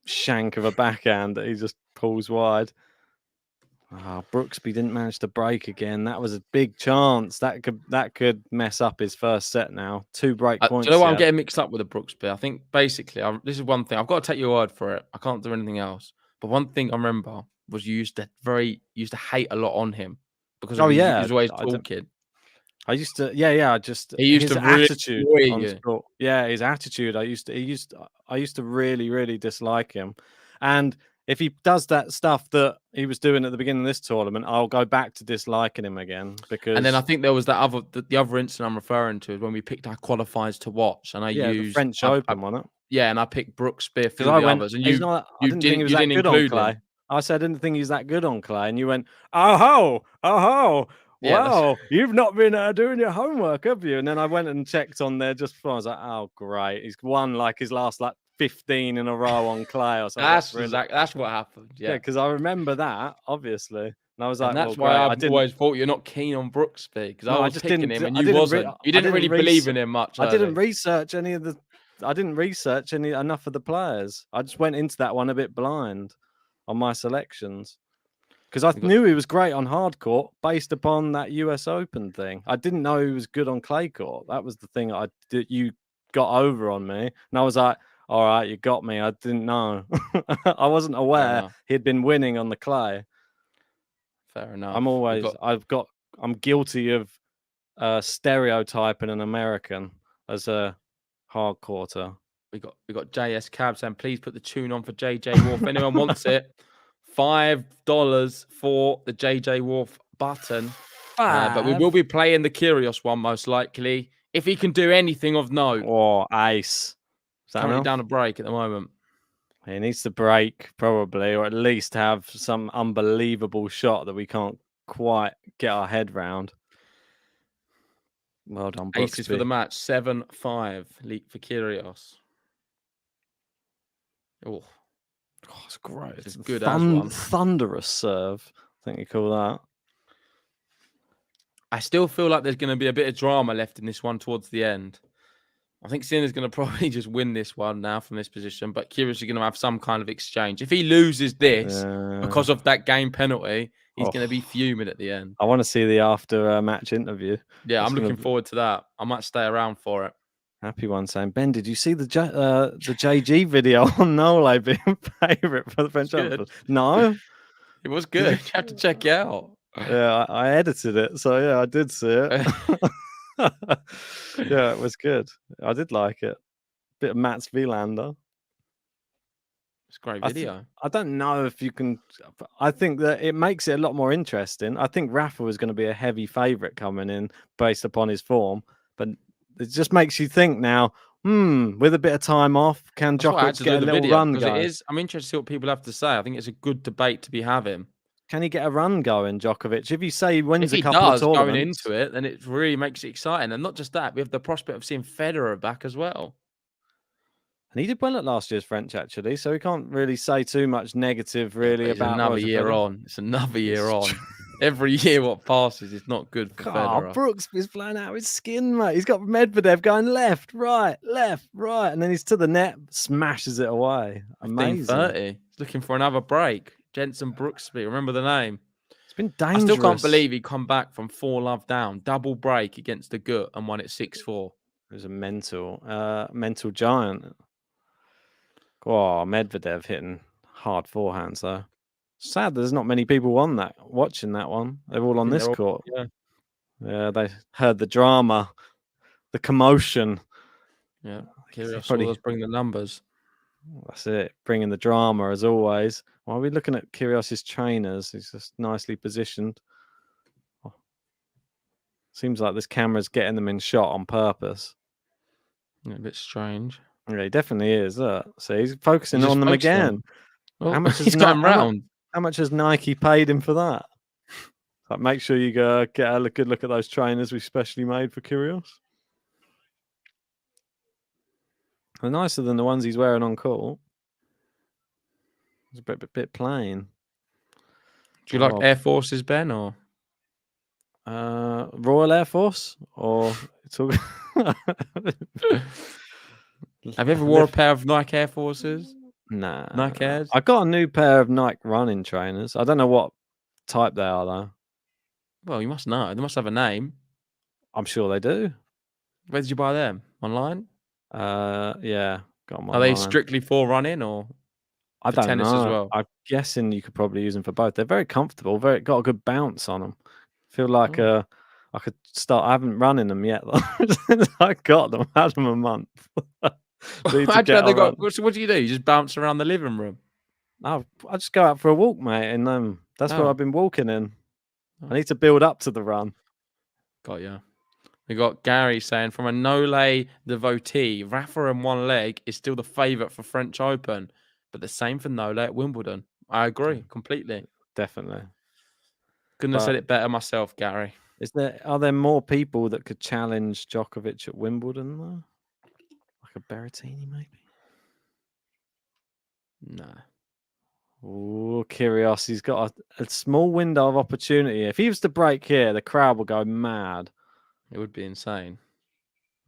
shank of a backhand that he just pulls wide. Brooksby didn't manage to break again. That was a big chance. That could mess up his first set now. 2 break points. Do you know what I'm getting mixed up with the Brooksby? I think basically, this is one thing. I've got to take your word for it. I can't do anything else. But one thing I remember was you used to hate a lot on him because he was always talking. I used to, He used his to really attitude annoy on you. sport. Yeah, his attitude. I used to really, really dislike him. And if he does that stuff that he was doing at the beginning of this tournament, I'll go back to disliking him again. And then I think there was the other incident I'm referring to is when we picked our qualifiers to watch, and I used the French Open, wasn't it? Yeah, and I picked Brooksby for the others, and I didn't think he was that good on clay. I said I didn't think he's that good on clay, and you went, oh ho. Yeah, wow, you've not been doing your homework, have you? And then I went and checked on there just before. I was like, oh, great. He's won like his last 15 in a row on clay or something. That's what happened. Yeah, because I remember that, obviously. And I was like, and that's why I've always thought you're not keen on Brooksby, because I was picking him and you wasn't. You didn't really believe in him much. I didn't research enough of the players. I just went into that one a bit blind on my selections. Because I knew he was great on hard court based upon that US Open thing. I didn't know he was good on clay court. That was the thing that you got over on me. And I was like, all right, you got me. I didn't know. I wasn't aware he'd been winning on the clay. Fair enough. I'm guilty of stereotyping an American as a hard courter. We got JS Cab saying, please put the tune on for JJ Wolf. Anyone wants it? $5 for the JJ Wolf button. But we will be playing the Kyrgios one most likely. If he can do anything of note. Or ace. Currently down a break at the moment. He needs to break probably, or at least have some unbelievable shot that we can't quite get our head round. Well done, Brooksby. Aces for the match. 7-5 lead for Kyrgios. Oh, it's great. It's good as one. Thunderous serve, I think you call that. I still feel like there's going to be a bit of drama left in this one towards the end. I think Sinner's going to probably just win this one now from this position, but Kyrgios is going to have some kind of exchange. If he loses this because of that game penalty, he's going to be fuming at the end. I want to see the after match interview. Yeah, I'm looking forward to that. I might stay around for it. Happy one saying, Ben, did you see the JG video on Nole being favourite for the French It's Open? good. No. It was good. You have to check it out. Yeah, I edited it, so yeah, I did see it. Yeah, it was good. I did like it. Bit of Mats Wilander. It's a great I video. I don't know if you can. I think that it makes it a lot more interesting. I think Rafa was going to be a heavy favourite coming in based upon his form, but it just makes you think now. With a bit of time off, can That's why I had Djokovic to get do a the little video run because it going? is. I'm interested to see what people have to say. I think it's a good debate to be having. Can he get a run going, Djokovic? If you say he wins If he a couple of does going tournaments, into it, then it really makes it exciting. And not just that, we have the prospect of seeing Federer back as well. and he did well at last year's French actually, so we can't really say too much negative Yeah, really but it's about another Roger year Federer. on. It's another year It's on. Every year what passes is not good for Federer. Brooksby's flying out of his skin, mate. He's got Medvedev going left, right, and then he's to the net, smashes it away. Amazing. 15-30. He's looking for another break. Jensen Brooksby, remember the name? It's been I dangerous. still can't believe he come back from 4-love down, double break against the Gut and won it 6-4. It was a mental giant. Oh, Medvedev hitting hard forehands though. Sad there's not many people watching that one. They're all on this court. Yeah, they heard the drama, the commotion. Yeah. Kyrgios probably- saw us bring the numbers. That's it, bringing the drama as always. While we're looking at Kyrgios' trainers, he's just nicely positioned. Oh. Seems like this camera's getting them in shot on purpose. Yeah, a bit strange. Yeah, he definitely is. So he's focusing He's just on them focusing on again. them. Well, How much he's is going round. How much has Nike paid him for that? Like, make sure you go get a good look at those trainers we specially made for Kyrgios. They're nicer than the ones he's wearing on court. It's a bit plain. Do you like Air Forces, Ben, or Royal Air Force, or it's all... have you ever wore a pair of Nike Air Forces? Nah, Nike Airs? I got a new pair of Nike running trainers. I don't know what type they are though. Well, you must know. They must have a name. I'm sure they do. Where did you buy them? Online? Yeah, got them Are they online. strictly for running or I for don't tennis know. as well? I'm guessing you could probably use them for both. They're very comfortable. Got a good bounce on them. Feel like I could start. I haven't run in them yet though. Since I got them, I had them a month. So what do you do? You just bounce around the living room? I just go out for a walk, mate, and that's what Oh. I've been walking in. Oh. I need to build up to the run. Got ya. We got Gary saying, from a Nole devotee, Rafa in one leg is still the favourite for French Open, but the same for Nole at Wimbledon. I agree completely. Definitely. Couldn't have But- said it better myself, Gary. Are there more people that could challenge Djokovic at Wimbledon though? Like a Berrettini, maybe? No. Oh, Kyrgios, he's got a small window of opportunity. If he was to break here, the crowd will go mad. It would be insane.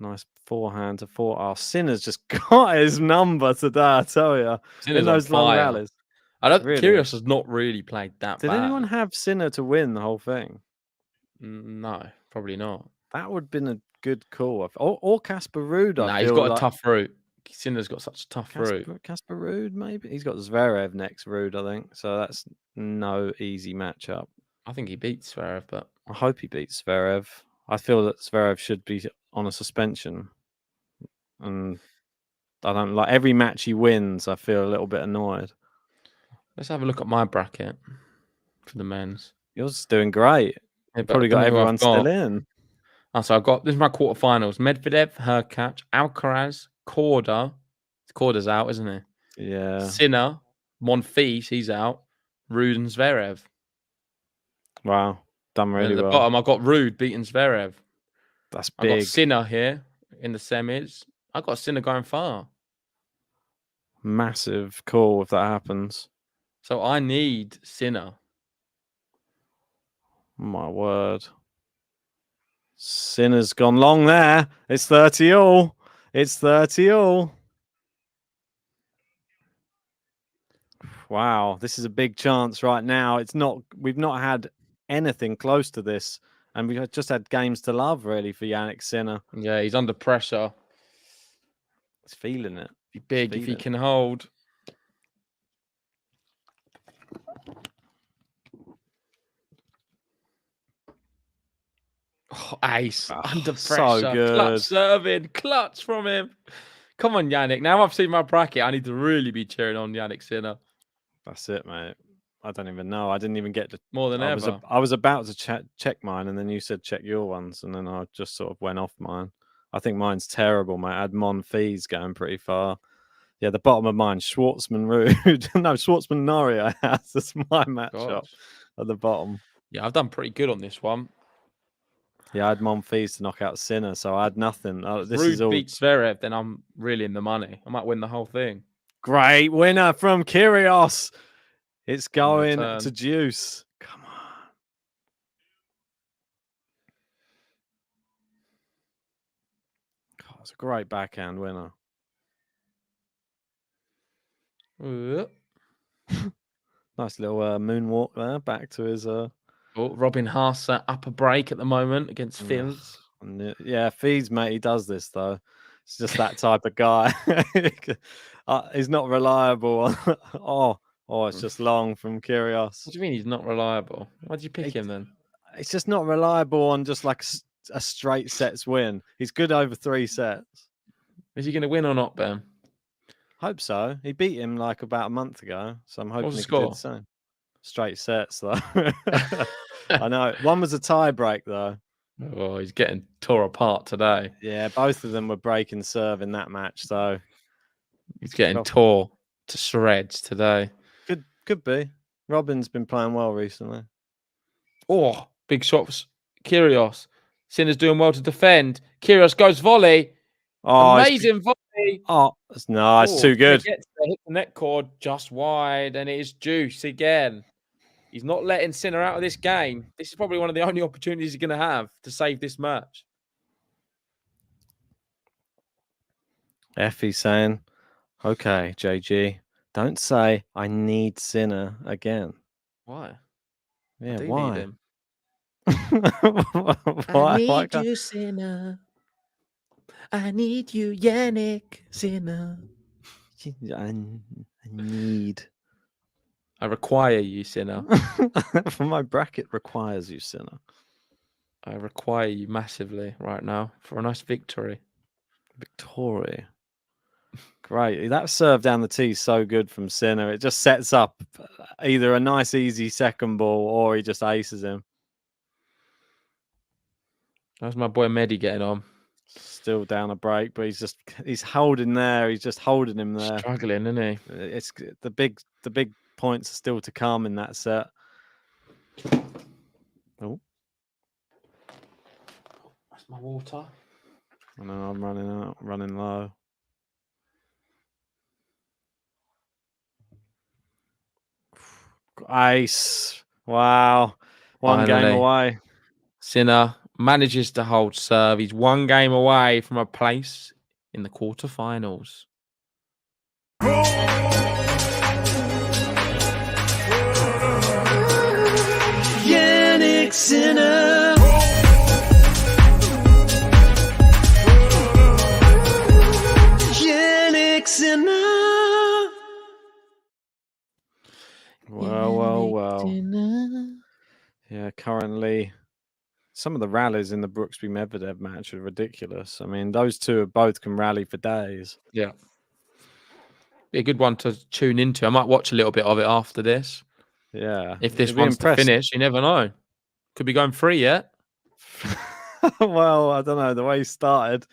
Nice forehand to four. Oh, Sinner's just got his number today, I tell you. Sinner's In on those long fire. rallies. Really? Kyrgios has not really played that Did bad. anyone have Sinner to win the whole thing? No, probably not. That would have been a good call. Or Casper Ruud, I He's feel got like. a tough route. Sinner's got such a tough route. Casper Ruud, maybe? He's got Zverev next, Ruud, I think. So that's no easy matchup. I think he beats Zverev, but I hope he beats Zverev. I feel that Zverev should be on a suspension. And I don't like every match he wins, I feel a little bit annoyed. let's have a look at my bracket for the men's. Yours doing great. Yeah, but Probably I got don't know who everyone I've got. still in. So this is my quarterfinals. Medvedev, Hurkacz, Alcaraz, Korda. Korda's out, isn't he? Yeah. Sinner, Monfils, he's out. Ruud and Zverev. Wow. Done And really at the well. bottom, I've got Ruud beating Zverev. That's I've got big. Sinner here in the semis. I've got Sinner going far. Massive call if that happens. So I need Sinner. My word. Sinner's gone long there. It's 30 all. It's 30 all. Wow, this is a big chance right now. We've not had anything close to this. And we've just had games to love, really, for Jannik Sinner. Yeah, he's under pressure. He's feeling it. Be big if he feeling it. can hold. Oh, ace under so pressure. good. Clutch serving. Clutch from him. Come on, Jannik. Now I've seen my bracket. I need to really be cheering on Jannik Sinner. That's it, mate. I don't even know. I didn't even get to. More than ever. I was about to check mine, and then you said check your ones, and then I just sort of went off mine. I think mine's terrible, mate. I had Mon Fees going pretty far. Yeah, the bottom of mine, Schwartzman Rude. No, Schwartzman Norrie. I had. That's my matchup Gosh. at the bottom. Yeah, I've done pretty good on this one. Yeah, I had Mon Fees to knock out Sinner, so I had nothing. This Rude is all beats Zverev, then I'm really in the money. I might win the whole thing. great winner from Kyrgios. It's going return. to Juice. Come on. God, it's a great backhand winner. Nice little moonwalk there, back to his. Oh, Robin Haas up a break at the moment against Fields. Yeah, Fees, mate, he does this though. It's just that type of guy. He's not reliable. It's just long from Kyrgios. What do you mean he's not reliable? Why'd you pick him then? It's just not reliable on just like a straight sets win. He's good over 3 sets. Is he going to win or not, Ben? Hope so. He beat him like about a month ago, so I'm hoping What's the he can do the same. Straight sets though. I know. One was a tie break though. Oh, he's getting tore apart today. Yeah, both of them were breaking serve in that match, so he's getting tore to shreds today. Could be. Robin's been playing well recently. Oh, big shots. Kyrgios. Sinner's doing well to defend. Kyrgios goes volley. Oh, amazing volley. Oh, it's too good. He gets there, hit the net cord just wide, and it is Juice again. He's not letting Sinner out of this game. This is probably one of the only opportunities he's going to have to save this match. Effie's saying, okay, JG, don't say I need Sinner again. Why? Yeah, I why? need him. Why? I need you, Sinner. I need you, Jannik Sinner. I need. I require you, Sinner. For my bracket requires you, Sinner. I require you massively right now for a nice victory. Victoria. Great. That serve down the tee is so good from Sinner. It just sets up either a nice, easy second ball or he just aces him. How's my boy Mehdi getting on? Still down a break, but he's holding there. He's just holding him there. Struggling, isn't he? It's the big points are still to come in that set. Oh, that's my water. I know I'm running low. Ace! Wow, one Finally. game away. Sinner manages to hold serve. He's one game away from a place in the quarterfinals. Jannik Sinner. Jannik Sinner. Well. Yeah, currently some of the rallies in the Brooksby Medvedev match are ridiculous. I mean, those two both can rally for days. Yeah. Be a good one to tune into. I might watch a little bit of it after this. Yeah. If this one's to finish, you never know. Could be going free yet. Well, I don't know. The way he started,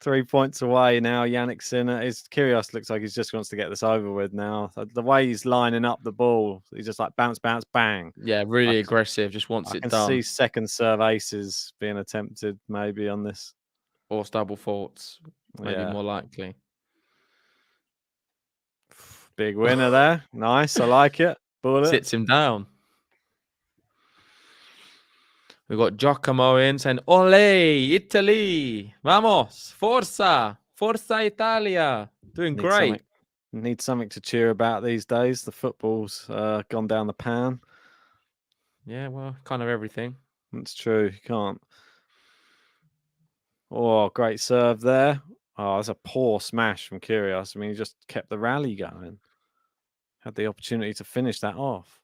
3 points away now. Jannik Sinner. Kyrgios looks like he just wants to get this over with now. The way he's lining up the ball, he's just like bounce, bounce, bang. Yeah, really aggressive. Just wants it done. I can see second serve aces being attempted maybe on this. Or double faults. Maybe more likely. Big winner there. Nice. I like it. Sits him down. We've got Giacomo in saying, Ole, Italy. Vamos. Forza. Forza Italia. Doing great. Need something to cheer about these days. The football's gone down the pan. Yeah, well, kind of everything. That's true. You can't. Oh, great serve there. Oh, that's a poor smash from Kyrgios. I mean, he just kept the rally going. Had the opportunity to finish that off.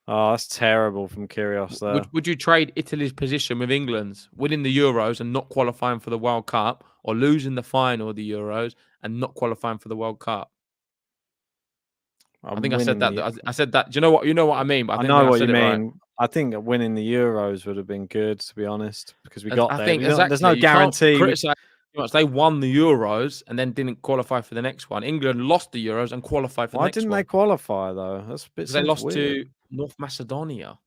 Oh, that's terrible from Kyrgios there. Would you trade Italy's position with England's, winning the Euros and not qualifying for the World Cup, or losing the final of the Euros and not qualifying for the World Cup? I think I said that. I said that. Do you know what? You know what I mean. But I know what you mean. Right. I think winning the Euros would have been good, to be honest, because we got there. Think exactly. There's no guarantee. They won the Euros and then didn't qualify for the next one. England lost the Euros and qualified for the next one. Why didn't they qualify though? That's a bit. They lost weird. to North Macedonia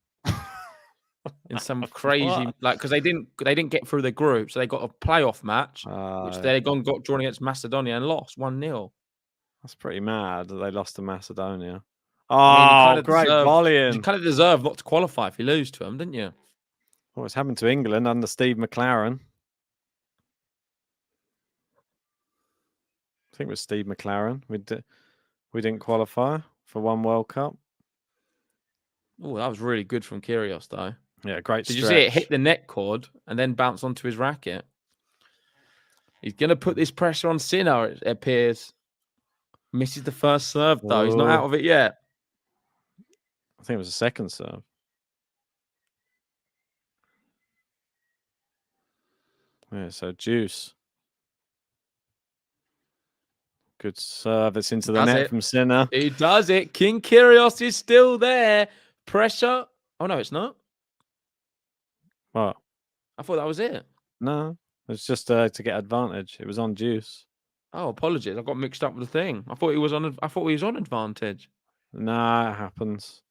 in some crazy because they didn't get through the group, so they got a playoff match, which they got drawn against Macedonia and lost 1-0. That's pretty mad that they lost to Macedonia. Oh, great volleying! You kind of deserve not to qualify if you lose to them, didn't you? Well, it's happened to England under Steve McLaren. I think it was Steve McLaren. We didn't qualify for one World Cup. Oh, that was really good from Kyrgios, though. Yeah, great. Did you see it hit the net cord and then bounce onto his racket? He's going to put this pressure on Sinner, it appears. Misses the first serve, though. He's not out of it yet. I think it was the second serve. Yeah, so Juice. Good serve. It's into the net from Sinner. He does it. King Kyrgios is still there. Pressure. Oh, no, it's not. What? I thought that was it. No, it's just to get advantage. It was on Juice. Oh, apologies. I got mixed up with the thing. I thought he was on advantage. Nah, it happens.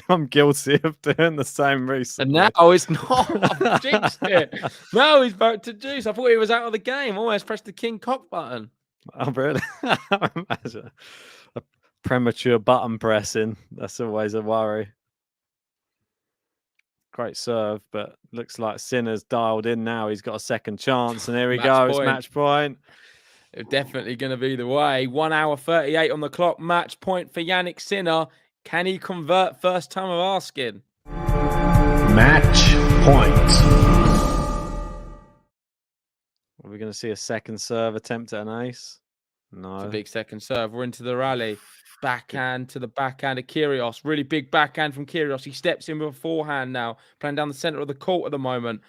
I'm guilty of doing the same recently. And now it's not. I've jinxed it. Now he's back to Juice. I thought he was out of the game. Almost pressed the king cock button. Oh, really? Imagine a premature button pressing. That's always a worry. Great serve, but looks like Sinner's dialed in now. He's got a second chance, and here he goes. Match point. It's definitely going to be the way. 1 hour 38 on the clock. Match point for Jannik Sinner. Can he convert? First time of asking. Match point. Are we going to see a second serve attempt at an ace? No. It's a big second serve. We're into the rally. Backhand to the backhand of Kyrgios. Really big backhand from Kyrgios. He steps in with a forehand now. Playing down the center of the court at the moment.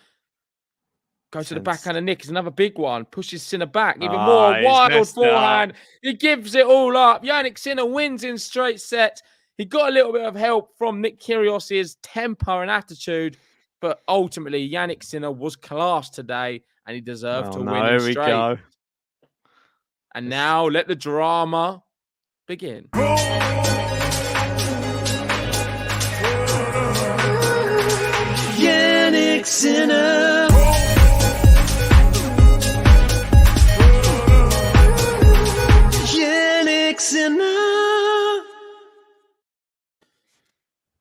Goes to the backhand of Nick. It's another big one. Pushes Sinner back. Even more. Wild forehand. He gives it all up. Jannik Sinner wins in straight sets. He got a little bit of help from Nick Kyrgios' temper and attitude. But ultimately, Jannik Sinner was class today. And he deserved to win in straight. Here we go. And now let the drama begin. Jannik Sinner. Jannik Sinner.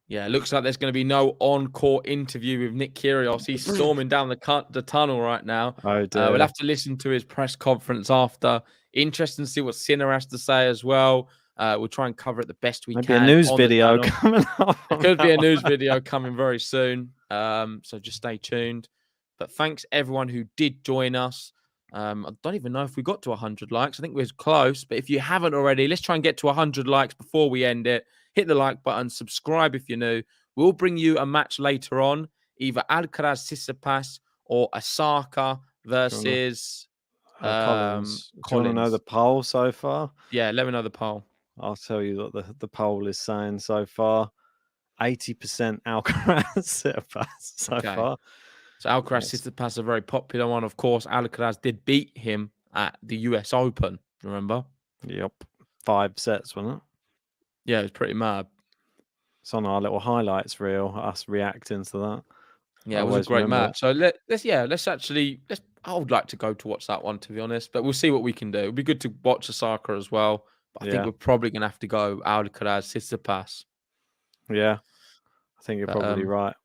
Yeah, it looks like there's going to be no on-court interview with Nick Kyrgios. He's storming down the tunnel right now. Oh, dear. We'll have to listen to his press conference after. Interesting to see what Sinner has to say as well. We'll try and cover it the best we can. Maybe a news video coming up. It could be a news video coming very soon. So just stay tuned. But thanks everyone who did join us. I don't even know if we got to 100 likes. I think we're close. But if you haven't already, let's try and get to 100 likes before we end it. Hit the like button, subscribe if you're new. We'll bring you a match later on, either Alcaraz Tsitsipas or Osaka versus Collins. Do you want to know the poll so far? Yeah, let me know the poll. I'll tell you what the poll is saying so far. 80% Alcaraz Tsitsipas so far. So Alcaraz Tsitsipas, a very popular one, of course. Alcaraz did beat him at the US Open, remember? Yep. 5 sets, wasn't it? Yeah, it was pretty mad. It's on our little highlights reel, us reacting to that. Yeah, it was a great match. So let's I would like to go to watch that one, to be honest, but we'll see what we can do. It'd be good to watch Osaka as well. But I think we're probably going to have to go Alcaraz Tsitsipas. Yeah, I think you're probably right.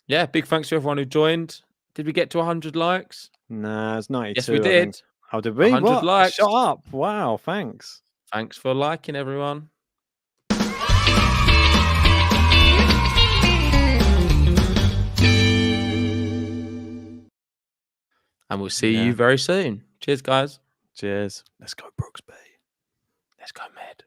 Yeah, big thanks to everyone who joined. Did we get to 100 likes? Nah, it's 92. Yes, we did. How did we? 100 likes. Shut up. Wow, thanks. Thanks for liking, everyone. And we'll see you very soon. Cheers, guys. Cheers. Let's go, Brooksby. Let's go, Med.